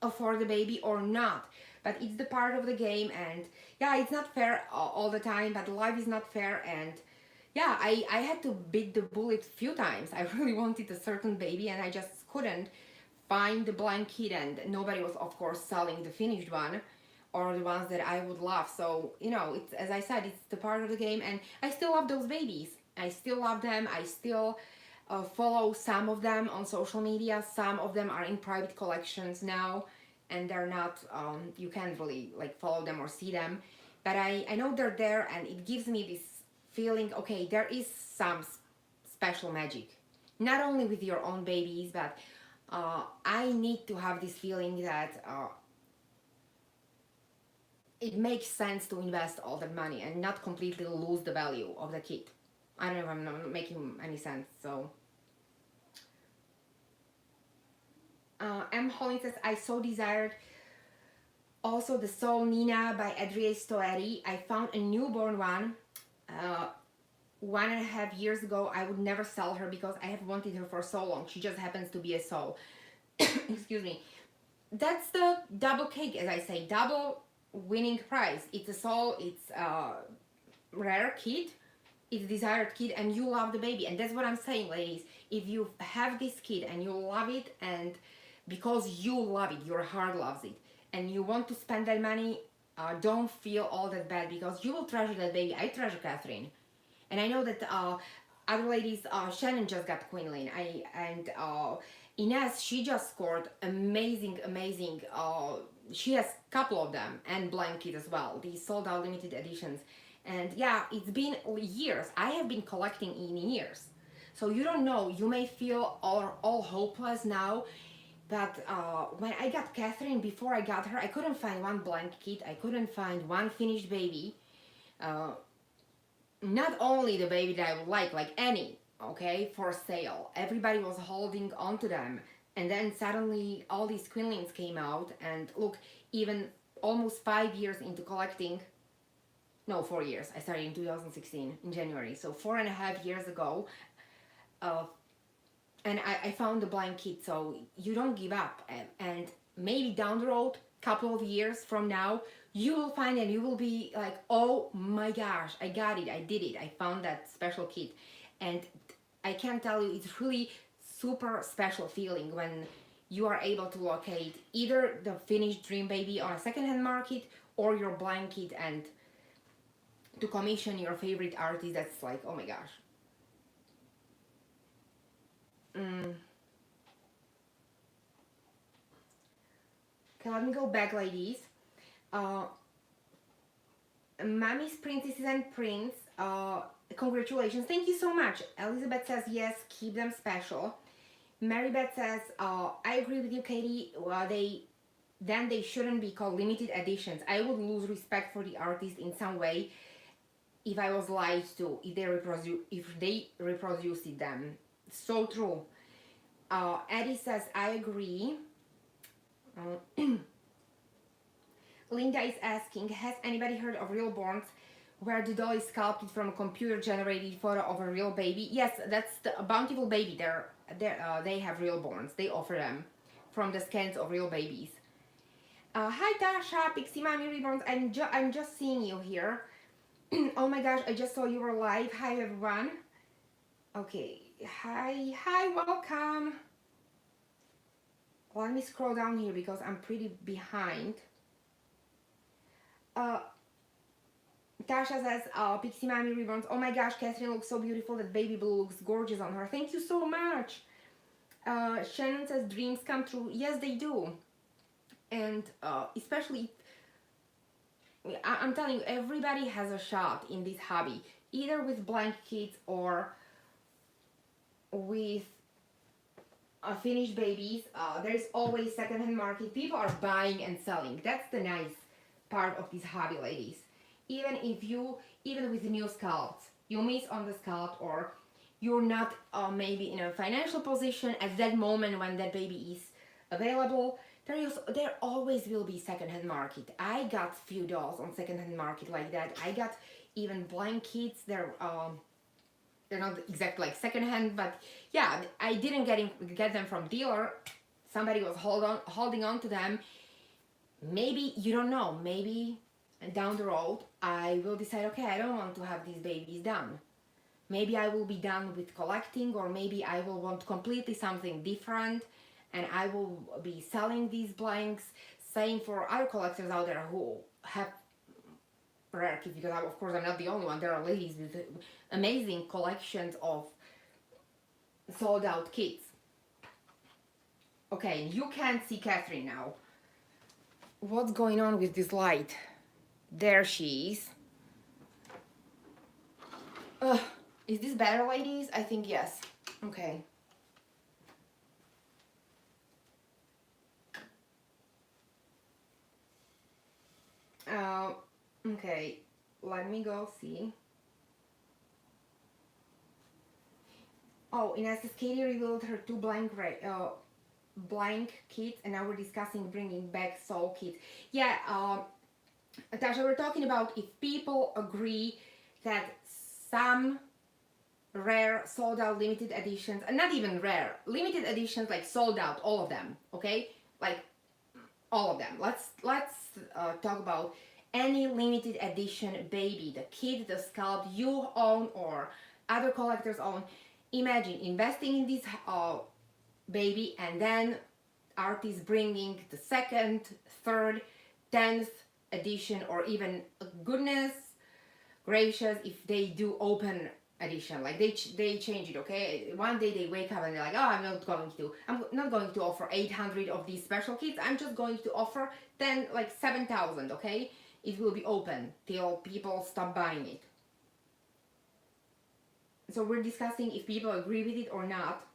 afford the baby or not. But it's the part of the game, and yeah, it's not fair all the time, but life is not fair. And yeah, I had to beat the bullet a few times. I really wanted a certain baby and I just couldn't find the blank kit, and nobody was of course selling the finished one or the ones that I would love. So it's, as I said, it's the part of the game, and I still love those babies. I still love them. I still follow some of them on social media. Some of them are in private collections now, and they're not you can't really like follow them or see them, but I know they're there, and it gives me this feeling, okay, there is some special magic, not only with your own babies, but I need to have this feeling that it makes sense to invest all that money and not completely lose the value of the kit. I don't know if I'm not making any sense. So M. Holling says, I so desired also the Soul Nina by Adria Stoeri. I found a newborn one 1.5 years ago. I would never sell her because I have wanted her for so long. She just happens to be a soul. Excuse me. That's the double cake, as I say, double winning prize. It's a soul, it's a rare kid, it's a desired kid, and you love the baby. And that's what I'm saying, ladies. If you have this kid and you love it, and because you love it, your heart loves it, and you want to spend that money, don't feel all that bad, because you will treasure that baby. I treasure Catherine. And I know that other ladies, Shannon just got Quinlan. And Ines, she just scored amazing. She has a couple of them, and Blanket as well. These sold out limited editions. And yeah, it's been years. I have been collecting in years. So you don't know. You may feel all hopeless now. But when I got Catherine, before I got her, I couldn't find one blank kit. I couldn't find one finished baby. Not only the baby that I would like any, okay, for sale. Everybody was holding on to them. And then suddenly all these Quinlins came out, and look, even almost 5 years into collecting, no, 4 years. I started in 2016 in January. So 4.5 years ago, and I found the blind kid. So you don't give up, and maybe down the road, couple of years from now, you will find it. You will be like, oh my gosh, I got it, I did it, I found that special kit. And I can tell you, it's really super special feeling when you are able to locate either the finished dream baby on a secondhand market or your blind kit, and to commission your favorite artist. That's like, oh my gosh. Okay, let me go back, ladies. Mommy's princesses and prince, congratulations. Thank you so much. Elizabeth says, yes, keep them special. Mary Beth says, I agree with you, Katie. They shouldn't be called limited editions. I would lose respect for the artist in some way if I was lied to, if they reproduced them. So true. Eddie says, I agree. Linda is asking, has anybody heard of Reborn, where the doll is sculpted from a computer-generated photo of a real baby? Yes, that's the Bountiful Baby. They have Reborns. They offer them from the scans of real babies. Hi Tasha, Pixie Mommy Reborns. I'm just seeing you here. Oh my gosh, I just saw you were live. Hi everyone. Okay, hi, welcome. Let me scroll down here because I'm pretty behind. Tasha says, Pixie Mommy Reborns. Oh my gosh, Catherine looks so beautiful. That baby blue looks gorgeous on her. Thank you so much. Shannon says dreams come true. Yes, they do. And especially, I'm telling you, everybody has a shot in this hobby, either with blank kits or with finished babies. There's always secondhand market. People are buying and selling. That's the nice part of this hobby, ladies. Even with new scalps, you miss on the scalp, or you're not maybe in a financial position at that moment when that baby is available. There always will be secondhand market. I got few dolls on secondhand market like that. I got even blank kits. They're not exactly like secondhand, but yeah, I didn't get them from dealer. Somebody was holding on to them. Maybe, you don't know, maybe down the road I will decide, okay, I don't want to have these babies done. Maybe I will be done with collecting, or maybe I will want completely something different and I will be selling these blanks. Same for other collectors out there who have rare kits, because of course I'm not the only one. There are ladies with amazing collections of sold out kits. Okay, you can't see Catherine now. What's going on with this light? There she is. Is this better, ladies? I think yes. Okay. Okay, let me go see. Oh, Ines says Katie revealed her two blank kits, and now we're discussing bringing back soul kits. Yeah, Tasha, we're talking about if people agree that some rare sold out limited editions, and not even rare, limited editions, like sold out, all of them, okay? Like all of them. Let's talk about any limited edition baby, the kit, the scalp you own or other collectors own. Imagine investing in this baby, and then artists bringing the second, third, 10th edition, or even, goodness gracious, if they do open edition, like they change it. Okay, one day they wake up and they're like, oh, I'm not going to offer 800 of these special kits. I'm just going to offer 10, like 7,000. Okay, it will be open till people stop buying it. So we're discussing if people agree with it or not.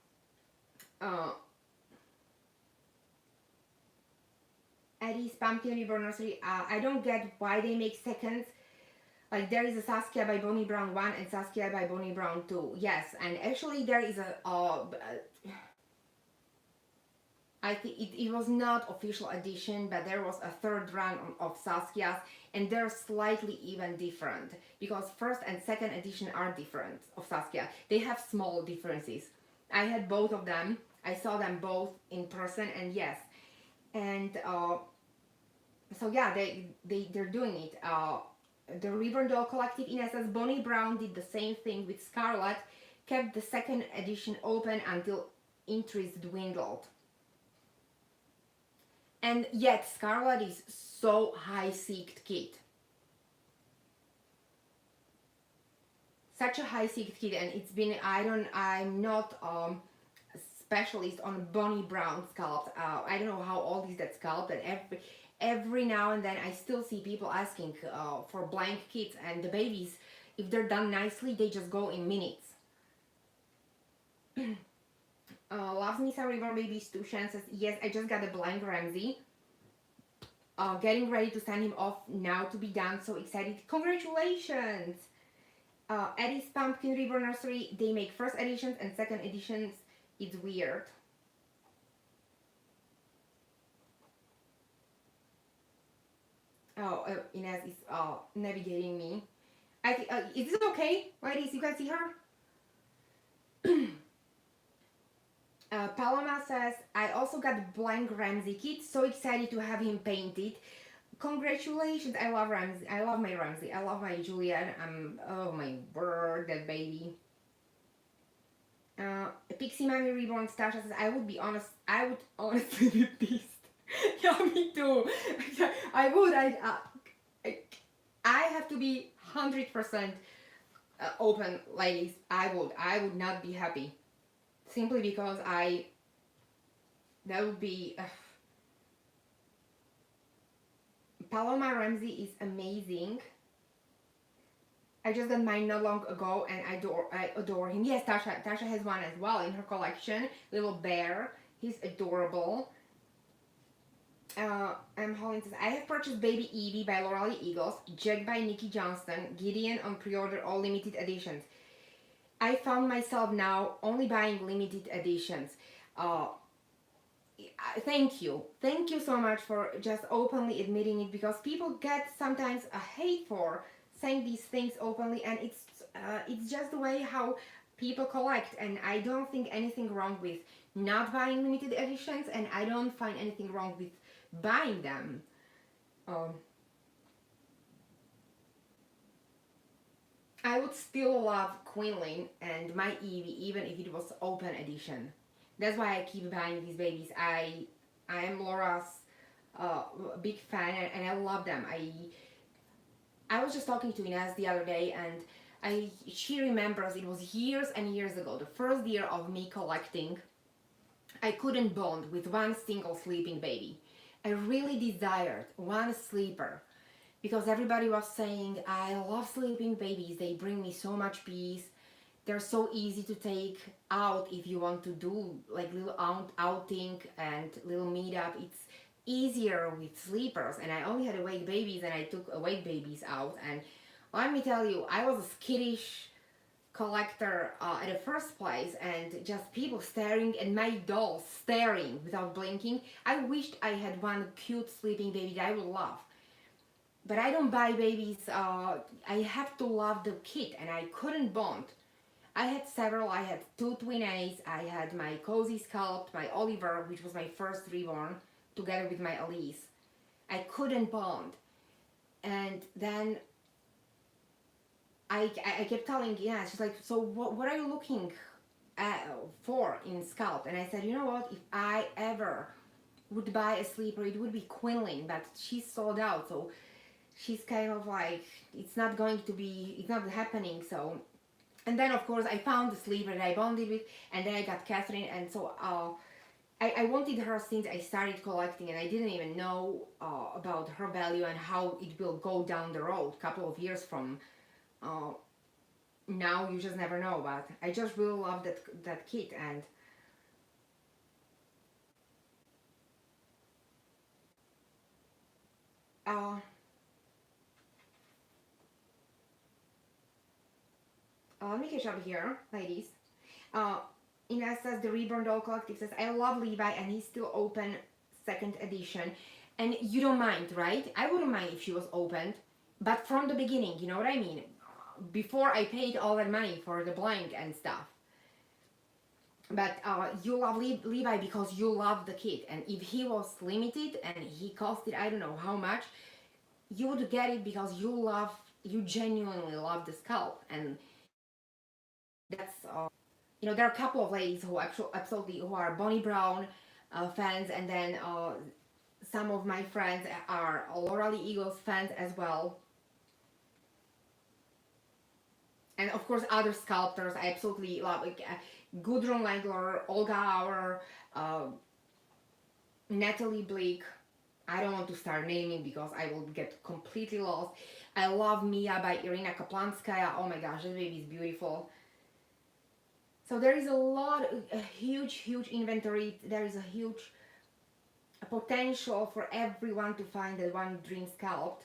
Eddie's Pumpkin Reborn Nursery, I don't get why they make seconds. Like there is a Saskia by Bonnie Brown 1 and Saskia by Bonnie Brown 2. Yes, and actually there is a I think it was not official edition, but there was a third run of Saskia's, and they're slightly even different, because first and second edition are different of Saskia. They have small differences. I had both of them. I saw them both in person, and yes, and so yeah, they're doing it. The Reborn Doll Collective, in essence, Bonnie Brown did the same thing with Scarlet, kept the second edition open until interest dwindled. And yet Scarlet is so high-seeked kit. Such a high-seeked kit, and it's been, I'm not a specialist on Bonnie Brown scalps. I don't know how old is that scalp, but every now and then I still see people asking for blank kits, and the babies, if they're done nicely, they just go in minutes. Loves me some Reborn babies too. Shan says, yes, I just got a blank Ramsey. Getting ready to send him off now to be done. So excited. Congratulations! Eddie's Pumpkin Reborn Nursery, they make first editions and second editions. It's weird. Oh, Ines is navigating me. I think, is this okay, ladies? You can see her? Paloma says, I also got blank Ramsey kit. So excited to have him painted. Congratulations. I love Ramsey. I love my Ramsey. I love my Julian. Oh my word, that baby. Pixie Mommy Reborn Stasha says, I would honestly be pissed. Yeah, me too. I would. I have to be 100% open, ladies. I would not be happy. Simply because I That would be Paloma Ramsey is amazing. I just got mine not long ago, and I adore him. Yes, Tasha has one as well in her collection. Little bear. He's adorable. M. Holland says, I have purchased Baby Evie by Lorelei Eagles, Jack by Nikki Johnston, Gideon on pre-order, all limited editions. I found myself now only buying limited editions. Uh, thank you so much for just openly admitting it, because people get sometimes a hate for saying these things openly, and it's just the way how people collect, and I don't think anything wrong with not buying limited editions, and I don't find anything wrong with buying them. um, I would still love Quinlan and my Evie even if it was open edition. That's why I keep buying these babies. I am Laura's uh, big fan, and I love them. I was just talking to Inez the other day, and she remembers it was years and years ago, the first year of me collecting. I couldn't bond with one single sleeping baby. I really desired one sleeper, because everybody was saying, I love sleeping babies, they bring me so much peace, they're so easy to take out if you want to do like little outing and little meetup. It's easier with sleepers, and I only had awake babies, and I took awake babies out, and let me tell you, I was a skittish collector at the first place, and just people staring at my dolls, staring without blinking. I wished I had one cute sleeping baby that I would love, but I don't buy babies. I have to love the kid, and I couldn't bond. I had several. I had two twin A's. I had my Cozy Sculpt, my Oliver, which was my first Reborn, together with my Elise. I couldn't bond. And then I kept telling, yeah, she's like, so what are you looking for in Sculpt? And I said, you know what, if I ever would buy a sleeper, it would be Quinlan, but she's sold out. So she's kind of like, it's not happening. So, and then of course I found the sleeper that I bonded with, and then I got Catherine, and so I wanted her since I started collecting, and I didn't even know about her value and how it will go down the road, couple of years from uh, now. You just never know, but I just really love that kit. And uh, let me catch up here, ladies. Uh, Ines says, the Reborn Doll Collective says, I love Levi and he's still open, second edition. And you don't mind, right? I wouldn't mind if she was opened, but from the beginning, you know what I mean? Before I paid all that money for the blank and stuff. But you love Levi because you love the kid. And if he was limited and he costed, I don't know how much, you would get it because you genuinely love the scalp. And that's there are a couple of ladies who actually absolutely who are Bonnie Brown fans, and then some of my friends are Laura Lee Eagles fans as well, and of course other sculptors I absolutely love, like Gudrun Langler, Olga Auer, uh, Natalie Bleak. I don't want to start naming because I will get completely lost. I love Mia by Irina Kaplanskaya. Oh my gosh, this baby is beautiful. So there is a huge inventory. There is a huge potential for everyone to find that one dream sculpt.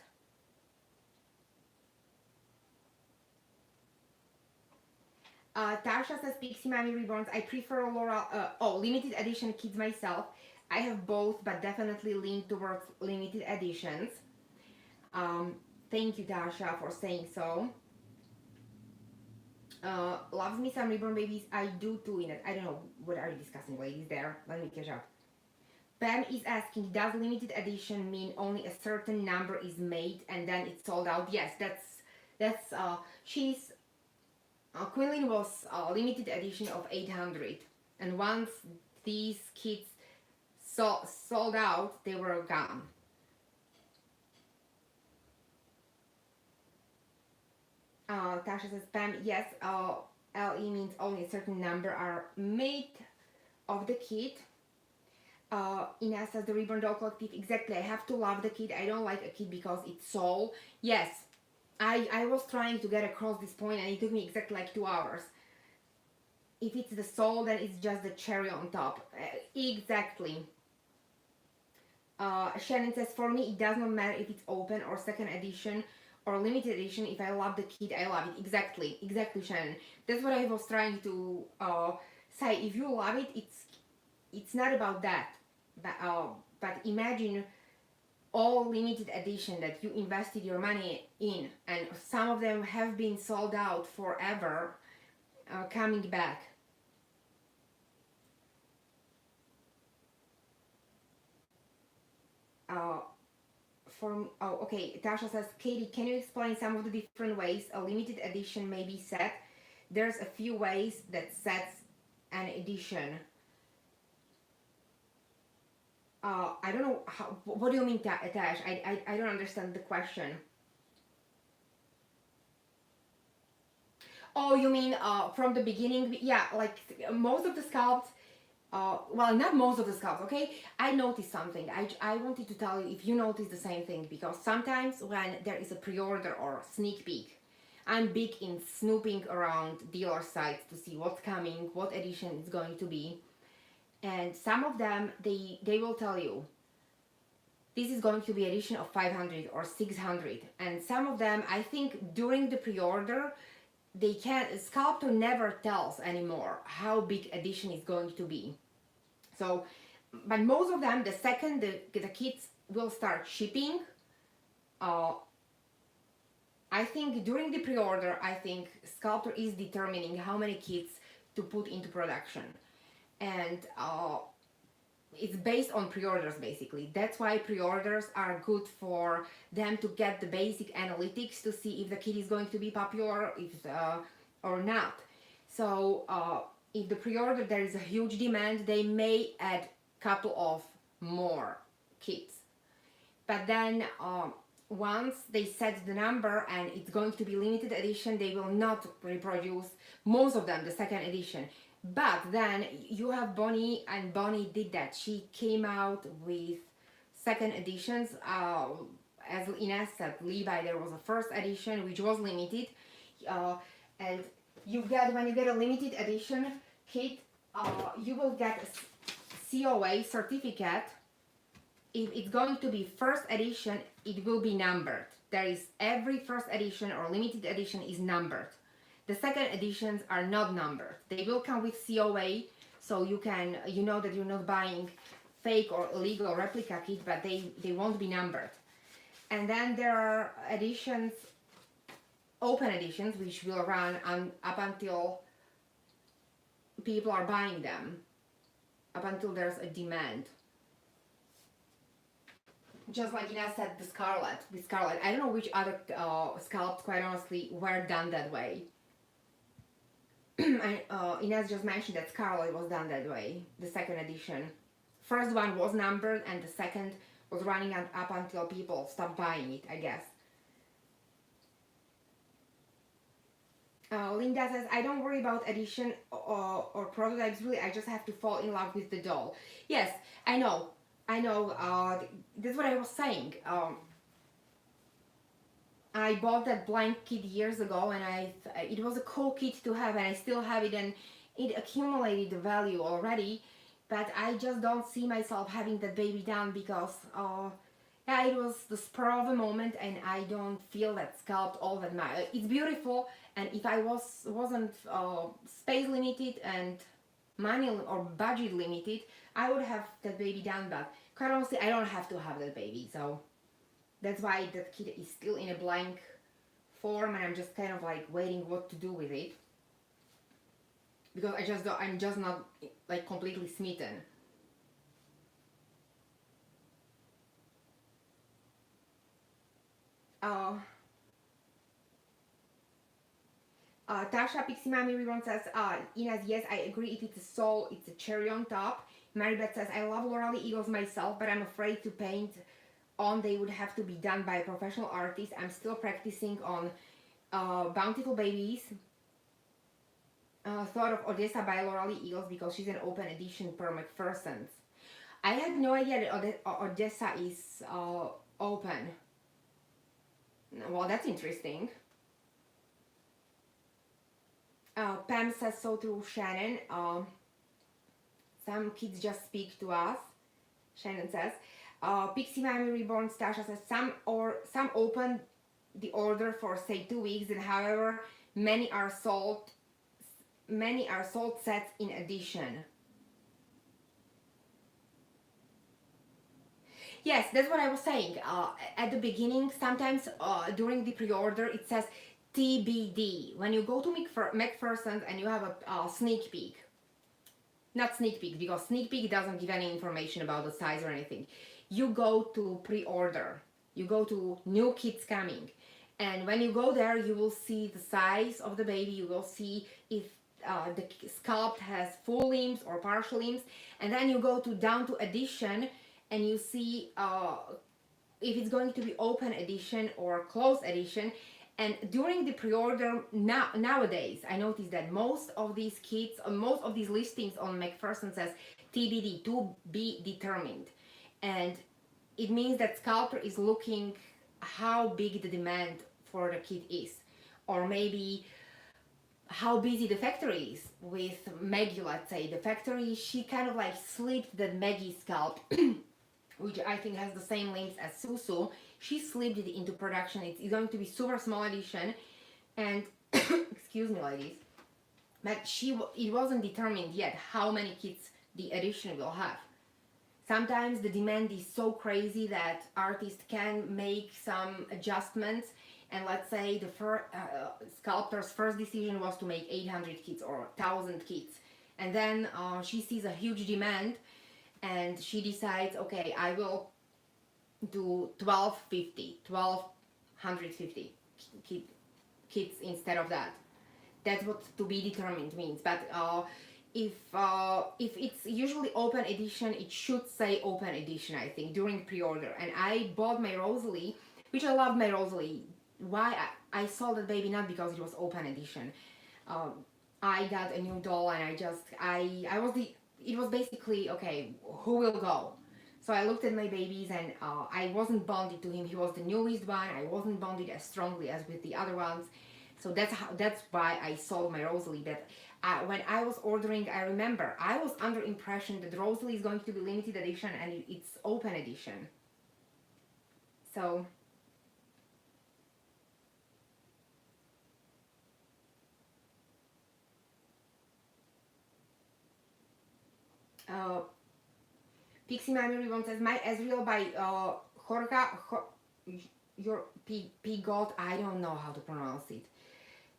Tasha says, Pixie Mami Reborns. I prefer Laura. Limited edition kids myself. I have both, but definitely lean towards limited editions. Um, Thank you, Tasha, for saying so. Loves me some Reborn babies. I do too. In it, I don't know what are you discussing, ladies. There, let me catch up. Pam is asking, does limited edition mean only a certain number is made and then it's sold out? Yes, that's she's Quinlan was a limited edition of 800, and once these kits sold out, they were gone. Tasha says, Pam, yes, LE means only a certain number are made of the kit. Ina says the Reborn Doll Collective. Exactly. I have to love the kid. I don't like a kid because it's soul. Yes, I was trying to get across this point and it took me exactly like 2 hours. If it's the soul, then it's just the cherry on top. Exactly. Shannon says, for me, it does not matter if it's open or second edition or limited edition. If I love the kid, I love it. Exactly. Exactly, Shannon. That's what I was trying to say. If you love it, it's not about that. But imagine all limited edition that you invested your money in, and some of them have been sold out forever, coming back. Uh, okay, Tasha says, Katie, can you explain some of the different ways a limited edition may be set? There's a few ways that sets an edition. I don't know how. What do you mean, Tash? I don't understand the question. Oh, you mean from the beginning? Yeah, like most of the sculpts. Well, not most of the sculpts, okay? I noticed something. I wanted to tell you if you notice the same thing, because sometimes when there is a pre-order or sneak peek, I'm big in snooping around dealer sites to see what's coming, what edition it's going to be. And some of them, they will tell you, this is going to be edition of 500 or 600. And some of them, I think during the pre-order, they can't, sculptor never tells anymore how big edition is going to be. So, but most of them, the second the kits will start shipping, I think during the pre-order, I think sculptor is determining how many kits to put into production. And it's based on pre-orders basically. That's why pre-orders are good for them to get the basic analytics to see if the kit is going to be popular or not. So if the pre-order there is a huge demand, they may add couple of more kits. But then once they set the number and it's going to be limited edition, they will not reproduce most of them the second edition. But then you have Bonnie, and Bonnie did that. She came out with second editions. As Ines said, Levi, there was a first edition which was limited, and you get, when you get a limited edition kit, you will get a COA certificate. If it's going to be first edition, it will be numbered. There is every first edition or limited edition is numbered. The second editions are not numbered. They will come with COA, so you can, you know that you're not buying fake or illegal replica kit, but they won't be numbered. And then there are editions, open editions, which will run up until people are buying them, up until there's a demand. Just like Ines said, the Scarlet. With Scarlet, I don't know which other sculpts, quite honestly, were done that way. Ines just mentioned that Scarlet was done that way, the second edition. First one was numbered and the second was running up until people stopped buying it, I guess. Linda says, I don't worry about edition or prototypes, really, I just have to fall in love with the doll. Yes, I know, that's what I was saying. I bought that blank kit years ago, and it was a cool kit to have, and I still have it, and it accumulated the value already, but I just don't see myself having that baby done because yeah, it was the spur of the moment, and I don't feel that sculpt all that much. It's beautiful, and if I wasn't space limited and money or budget limited, I would have that baby done, but quite honestly, I don't have to have that baby, so that's why that kit is still in a blank form, and I'm just kind of like waiting what to do with it, because I'm just not like completely smitten. Tasha Pixie Mommy Reborn says, Ines, yes, I agree. If it's a soul, it's a cherry on top. Maribeth says, I love Lorelei Eagles myself, but I'm afraid to paint on. They would have to be done by a professional artist. I'm still practicing on Bountiful Babies. Thought of Odessa by Lorelei Eagles because she's an open edition per McPherson's. I had no idea that Odessa is open. Well, that's interesting. Pam says so through Shannon. Some kids just speak to us. Shannon says. Pixie Mommy Reborn Stasha says some open the order for say 2 weeks, and however many are sold sets in addition. Yes, that's what I was saying. At the beginning, sometimes during the pre-order, it says TBD. When you go to McPherson's and you have a sneak peek, not sneak peek, because sneak peek doesn't give any information about the size or anything. You go to pre-order. You go to new kids coming. And when you go there, you will see the size of the baby. You will see if the sculpt has full limbs or partial limbs. And then you go to down to edition, and you see if it's going to be open edition or closed edition. And during the pre-order nowadays, I noticed that most of these kits, most of these listings on McPherson says TBD, to be determined. And it means that sculptor is looking how big the demand for the kit is, or maybe how busy the factory is with Maggie. Let's say the factory, she kind of like slipped the Maggie sculpt which I think has the same limbs as Susu. She slipped it into production. It's going to be super small edition, and excuse me, ladies, but it wasn't determined yet how many kits the edition will have. Sometimes the demand is so crazy that artists can make some adjustments, and let's say the sculptor's first decision was to make 800 kits or 1000 kits, and then she sees a huge demand, and she decides, okay, I will do 1250 kits instead of that. That's what to be determined means. But if it's usually open edition, it should say open edition, I think, during pre-order. And I bought my Rosalie, which I love my Rosalie. Why I sold that baby not because it was open edition. I got a new doll, and it was basically, okay, who will go? So I looked at my babies, and I wasn't bonded to him. He was the newest one. I wasn't bonded as strongly as with the other ones. So that's why I sold my Rosalie. But when I was ordering, I remember I was under impression that Rosalie is going to be limited edition, and it's open edition. So Pixie Mommy Reborn says, my Ezreal by your P God, I don't know how to pronounce it.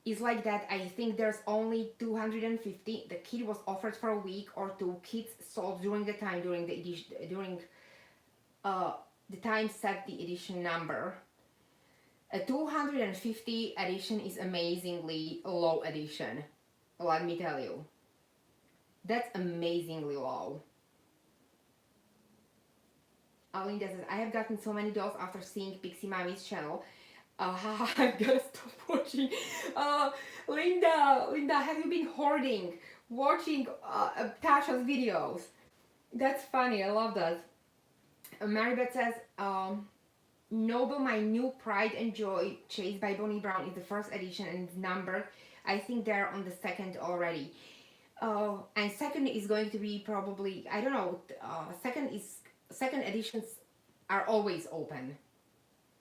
It's like that. I think there's only 250. The kit was offered for a week or two. Kits sold during the time, during the edition, during the time set the edition number. A 250 edition is amazingly low edition. Let me tell you. That's amazingly low. Linda says, I have gotten so many dolls after seeing Pixie Mommy's channel. I've gotta stop watching. Linda, have you been hoarding, watching Tasha's videos? That's funny, I love that. Maribeth says, Noble, my new Pride and Joy, Chased by Bonnie Brown, is the first edition and it's numbered. I think they're on the second already. And second is going to be probably, I don't know, second editions are always open,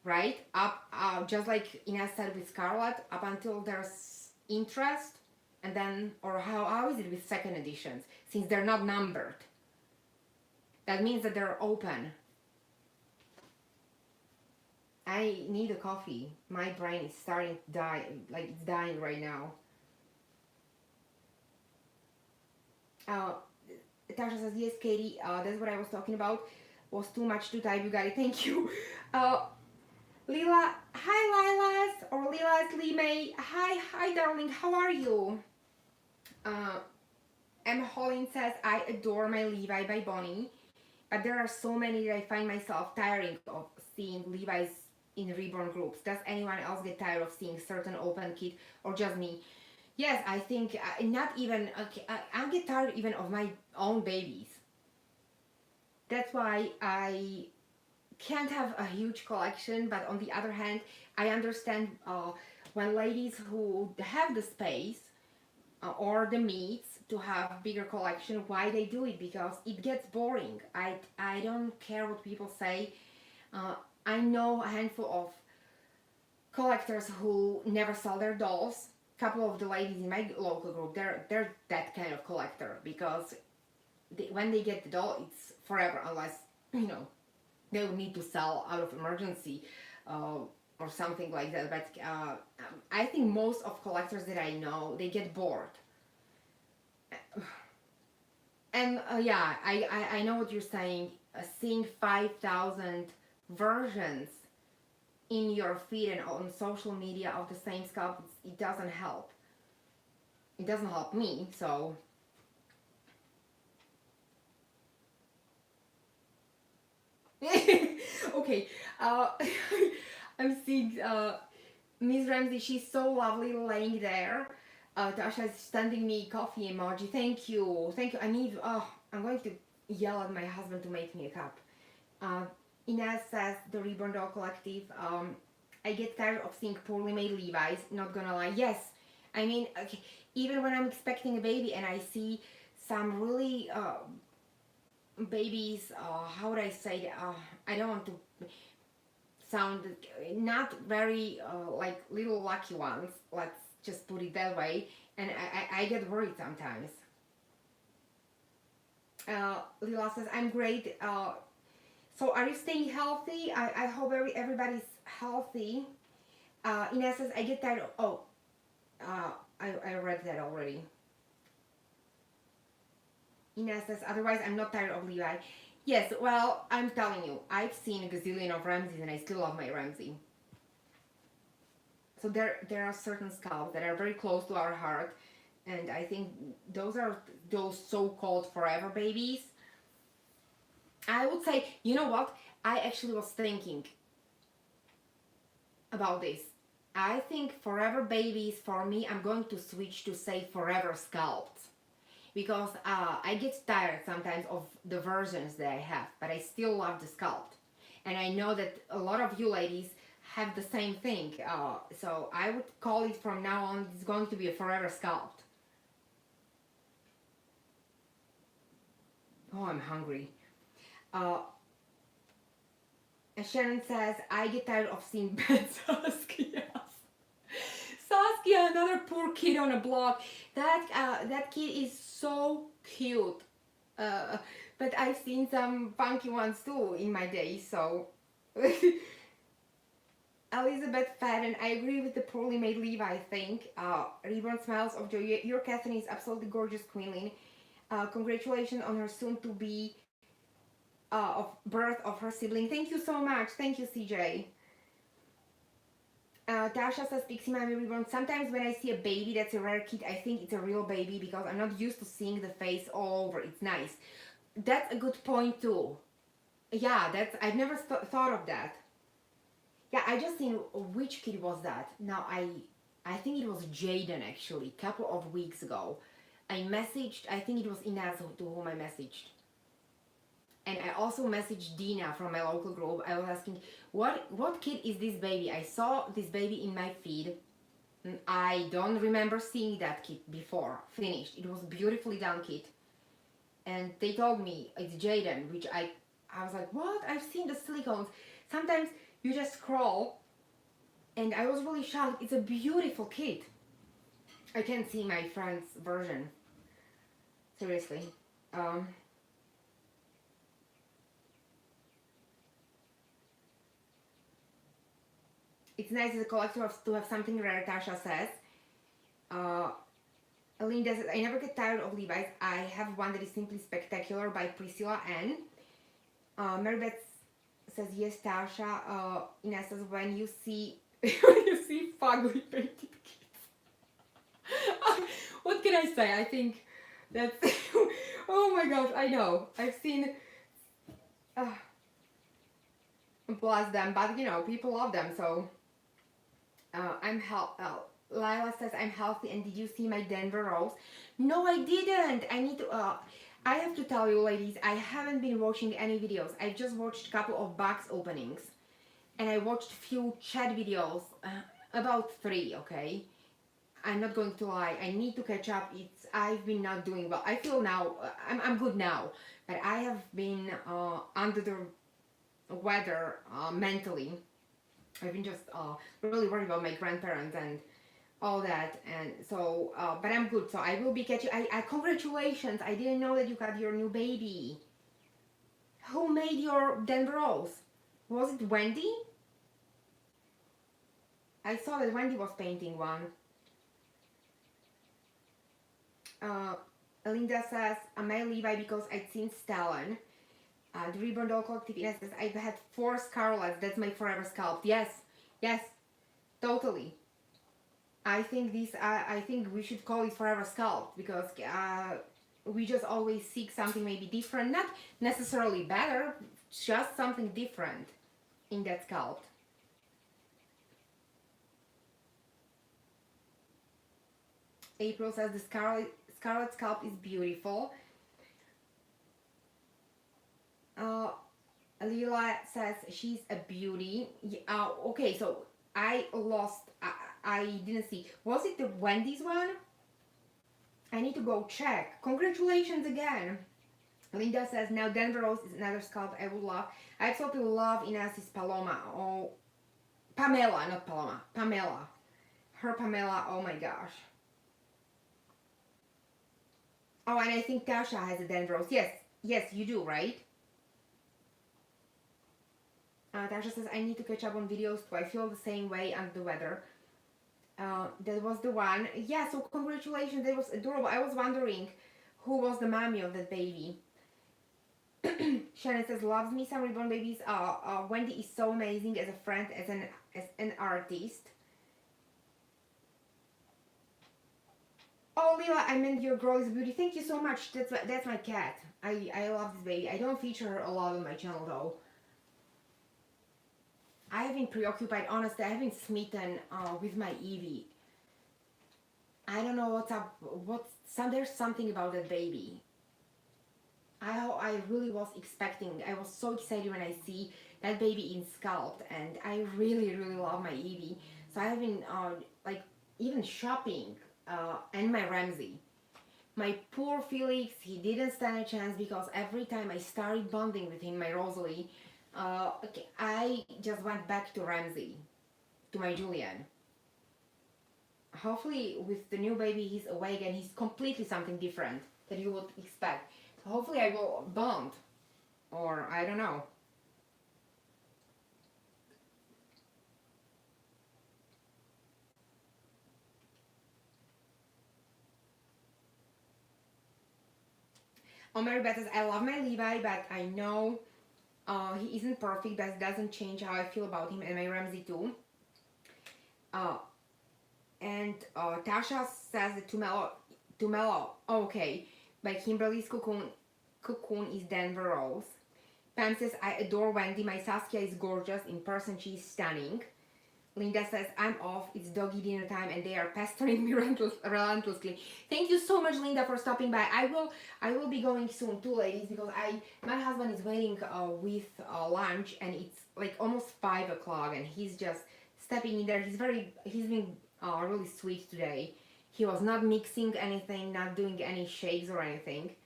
right? Up, just like Ina said with Scarlet, up until there's interest, and then, or how is it with second editions? Since they're not numbered, that means that they're open. I need a coffee. My brain is starting to die, like it's dying right now. Tasha says, yes, Katie, that's what I was talking about. Was too much to type, you got it. Thank you. Lila, hi Lilas, or Lilas Lee May. Hi darling, how are you? Emma Hollins says, I adore my Levi by Bonnie, but there are so many that I find myself tiring of seeing Levi's in Reborn groups. Does anyone else get tired of seeing certain open kit, or just me? Yes, I think I get tired even of my own babies. That's why I can't have a huge collection, but on the other hand, I understand when ladies who have the space or the means to have bigger collection, why they do it, because it gets boring. I don't care what people say. uh, I know a handful of collectors who never sell their dolls. A couple of the ladies in my local group, they're that kind of collector, because when they get the doll, it's forever, unless you know they would need to sell out of emergency uh, or something like that. But I think most of collectors that I know, they get bored. And yeah, I know what you're saying. Seeing 5,000 versions in your feed and on social media of the same scalp, it doesn't help. It doesn't help me, so. Okay, I'm seeing Miss Ramsey. She's so lovely laying there. Tasha is sending me coffee emoji. Thank you, thank you. I need. I'm going to yell at my husband to make me a cup. Uh, Inez says the Reborn Doll Collective. I get tired of seeing poorly made Levi's. Not gonna lie. Yes, I mean, okay, even when I'm expecting a baby and I see some really babies. How would I say? I don't want to sound not very like little lucky ones. Let's just put it that way. And I get worried sometimes. Lila says, I'm great. So are you staying healthy? I hope everybody's healthy. Ines says, I get tired of, I read that already. Ines says, otherwise I'm not tired of Levi. Yes, well, I'm telling you, I've seen a gazillion of Ramses and I still love my Ramsey. So there are certain scalps that are very close to our heart, and I think those are those so-called forever babies. I would say, you know what? I actually was thinking about this. I think forever babies, for me, I'm going to switch to say forever scalps. Because I get tired sometimes of the versions that I have, but I still love the sculpt. And I know that a lot of you ladies have the same thing. So I would call it from now on, it's going to be a forever sculpt. Oh, I'm hungry. And Sharon says, I get tired of seeing bad Saskia. Saskia, another poor kid on a block. That kid is so cute. But I've seen some funky ones too in my day, so. Elizabeth Fadden, I agree with the poorly made Levi, I think. Reborn smiles of joy. Your Catherine is absolutely gorgeous, Queenlyn. Congratulations on her soon to be of birth of her sibling. Thank you so much. Thank you, CJ. Tasha says, Pixie Mommy Reborn. Sometimes when I see a baby that's a rare kid, I think it's a real baby because I'm not used to seeing the face all over. It's nice. That's a good point too. Yeah, I've never thought of that. Yeah, I just seen which kid was that. Now I think it was Jaden actually. A couple of weeks ago, I messaged. I think it was Inez to whom I messaged. And I also messaged Dina from my local group. I was asking, what kid is this baby? I saw this baby in my feed. I don't remember seeing that kid before. Finished. It was a beautifully done kid. And they told me it's Jaden, which I was like, what? I've seen the silicones. Sometimes you just scroll, and I was really shocked. It's a beautiful kid. I can't see my friend's version. Seriously. It's nice as a collector to have something rare, Tasha says. Linda says, I never get tired of Levi's. I have one that is simply spectacular by Priscilla N. Marybeth says, yes, Tasha. Ines says, when you see fugly painted kids. What can I say? I think that's... oh my gosh, I know. I've seen... bless them, but you know, people love them, so... Lila says, I'm healthy, and did you see my Denver rose? No, I didn't. I need to... I have to tell you, ladies, I haven't been watching any videos. I've just watched a couple of box openings, and I watched few chat videos, about three. Okay, I'm not going to lie. I need to catch up. I've been not doing well. I feel now I'm good now, but I have been under the weather mentally. I've been just really worried about my grandparents and all that, and so but I'm good. So I will be catching. I congratulations. I didn't know that you got your new baby. Who made your Denver rolls? Was it Wendy? I saw that Wendy was painting one. Uh, Linda says, I may Levi because I'd seen Stalin. The Reborn Doll Collective Ines says, I've had 4 Scarlets. That's my forever scalp. Yes, yes, totally. I think I think we should call it forever scalp because we just always seek something maybe different, not necessarily better, just something different in that scalp. April says the scarlet scalp is beautiful. Lila says she's a beauty. Okay, so I lost. I didn't see. Was it the Wendy's one? I need to go check. Congratulations again. Linda says now Denver Rose is another scalp I would love. I absolutely love Inez's Paloma. Oh, Pamela, not Paloma. Pamela. Her Pamela. Oh my gosh. Oh, and I think Tasha has a Denver Rose. Yes, yes, you do, right? Tasha says, I need to catch up on videos too. I feel the same way under the weather. That was the one. Yeah, so congratulations. That was adorable. I was wondering who was the mommy of that baby. Shannon says, loves me some reborn babies. Wendy is so amazing as a friend, as an artist. Oh, Lila, I meant your girl is a beauty. Thank you so much. That's my cat. I love this baby. I don't feature her a lot on my channel though. I have been preoccupied, honestly. I have been smitten with my Evie. I don't know what's up. There's something about that baby. I really was expecting. I was so excited when I see that baby in Scalp, and I really love my Evie. So I have been like even shopping and my Ramsey. My poor Felix, he didn't stand a chance because every time I started bonding with him, my Rosalie, okay, I just went back to Ramsey, to my Julian. Hopefully with the new baby he's awake and he's completely something different that you would expect. So hopefully I will bond, or I don't know. Oh, Mary Beth says, I love my Levi, but I know he isn't perfect. That doesn't change how I feel about him, and my Ramsey too. And Tasha says that Tumelo, okay, by Kimberly's Cocoon is Denver Rose. Pam says, I adore Wendy. My Saskia is gorgeous. In person, she's stunning. Linda says, I'm off. It's doggy dinner time and they are pestering me relentlessly. Thank you so much, Linda, for stopping by. I will be going soon too, ladies, because my husband is waiting with lunch and it's like almost 5 o'clock and he's just stepping in there. He's been really sweet today. He was not mixing anything, not doing any shakes or anything,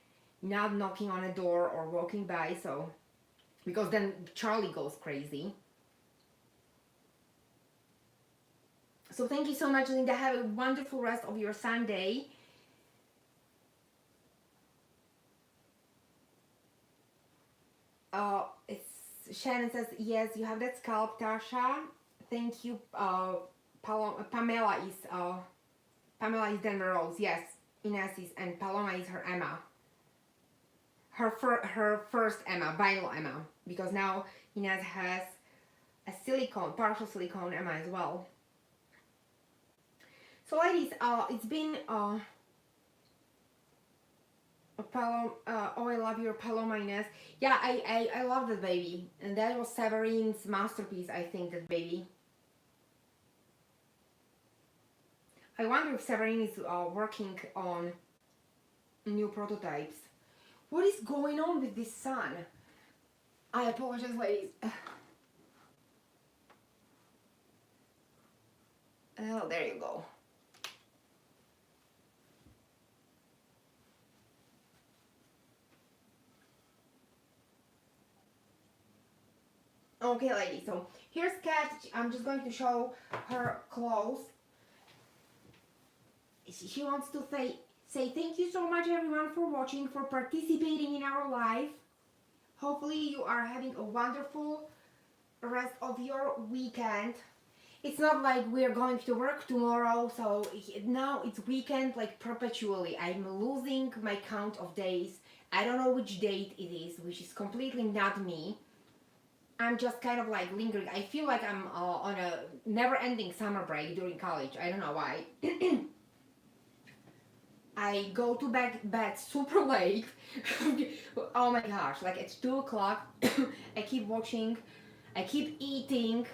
not knocking on a door or walking by, so because then Charlie goes crazy. So thank you so much, Linda. Have a wonderful rest of your Sunday. Shannon says, yes, you have that scalp, Tasha. Thank you. Pamela is Denver Rose. Yes, Ines is, and Paloma is her Emma. Her first Emma, vinyl Emma, because now Ines has a partial silicone Emma as well. So ladies, it's been oh, I love your Paloma, Ines. Yeah, I love that baby, and that was Severine's masterpiece. I think that baby. I wonder if Severine is working on new prototypes. What is going on with this sun? I apologize, ladies. Oh, there you go. Okay, ladies, so here's Kat. I'm just going to show her clothes. She wants to say thank you so much, everyone, for watching, for participating in our live. Hopefully you are having a wonderful rest of your weekend. It's not like we're going to work tomorrow, so now it's weekend like perpetually. I'm losing my count of days. I don't know which date it is, which is completely not me. I'm just kind of like lingering. I feel like I'm on a never-ending summer break during college. I don't know why. I go to bed super late. Oh my gosh, like it's 2 o'clock. I keep watching, I keep eating.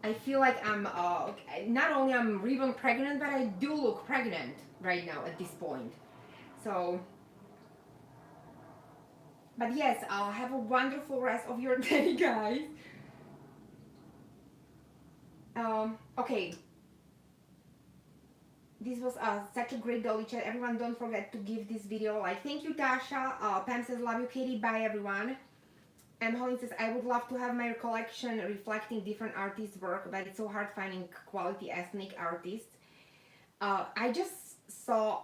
I feel like I'm not only I'm Reborn pregnant, but I do look pregnant right now at this point. So, but yes, have a wonderful rest of your day, guys. Okay, this was such a great dolly chat. Everyone, don't forget to give this video like. Thank you, Tasha. Pam says, love you, Katie. Bye, everyone. And Holly says, I would love to have my collection reflecting different artists' work, but it's so hard finding quality ethnic artists. I just saw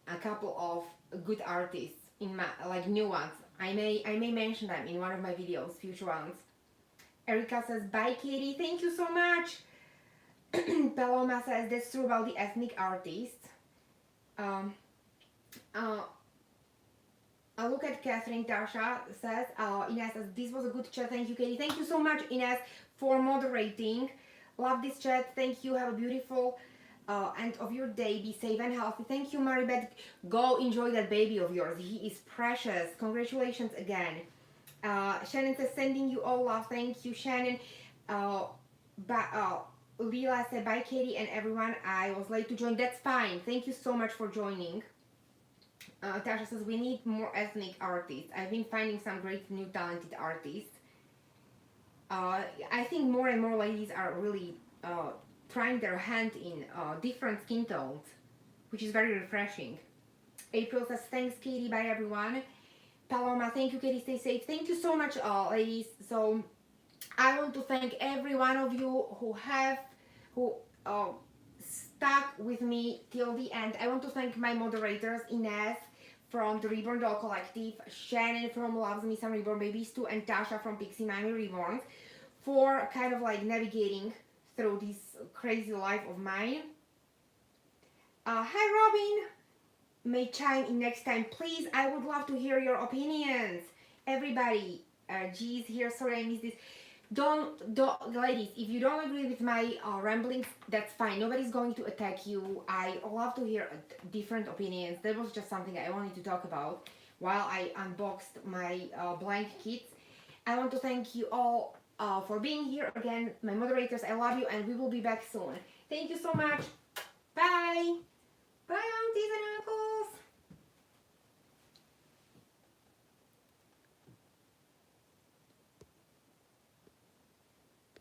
a couple of good artists in my like new ones. I may mention them in one of my videos, future ones. Erica says, bye, Katie. Thank you so much. Paloma says, that's true about the ethnic artists. Look at Catherine. Tasha says, Ines says, this was a good chat. Thank you, Katie. Thank you so much, Ines, for moderating. Love this chat. Thank you. Have a beautiful end of your day. Be safe and healthy. Thank you, Maribeth. Go enjoy that baby of yours. He is precious. Congratulations again. Shannon says, sending you all love. Thank you, Shannon. Leela said, bye, Katie and everyone. I was late to join. That's fine. Thank you so much for joining. Tasha says, we need more ethnic artists. I've been finding some great new talented artists. I think more and more ladies are really trying their hand in different skin tones, which is very refreshing. April says, thanks, Katie. Bye, everyone. Paloma, thank you, Katie. Stay safe. Thank you so much, ladies. So I want to thank every one of you who stuck with me till the end. I want to thank my moderators, Ines from the Reborn Doll Collective, Shannon from Loves Me Some Reborn Babies too, and Tasha from Pixie Mommy Reborn for kind of like navigating through this crazy life of mine. Hi, Robin. May chime in next time, please. I would love to hear your opinions. Everybody, G's here. Sorry, I missed this. Don't, ladies, if you don't agree with my ramblings, that's fine. Nobody's going to attack you. I love to hear different opinions. That was just something I wanted to talk about while I unboxed my blank kits. I want to thank you all for being here again. My moderators, I love you, and we will be back soon. Thank you so much. Bye.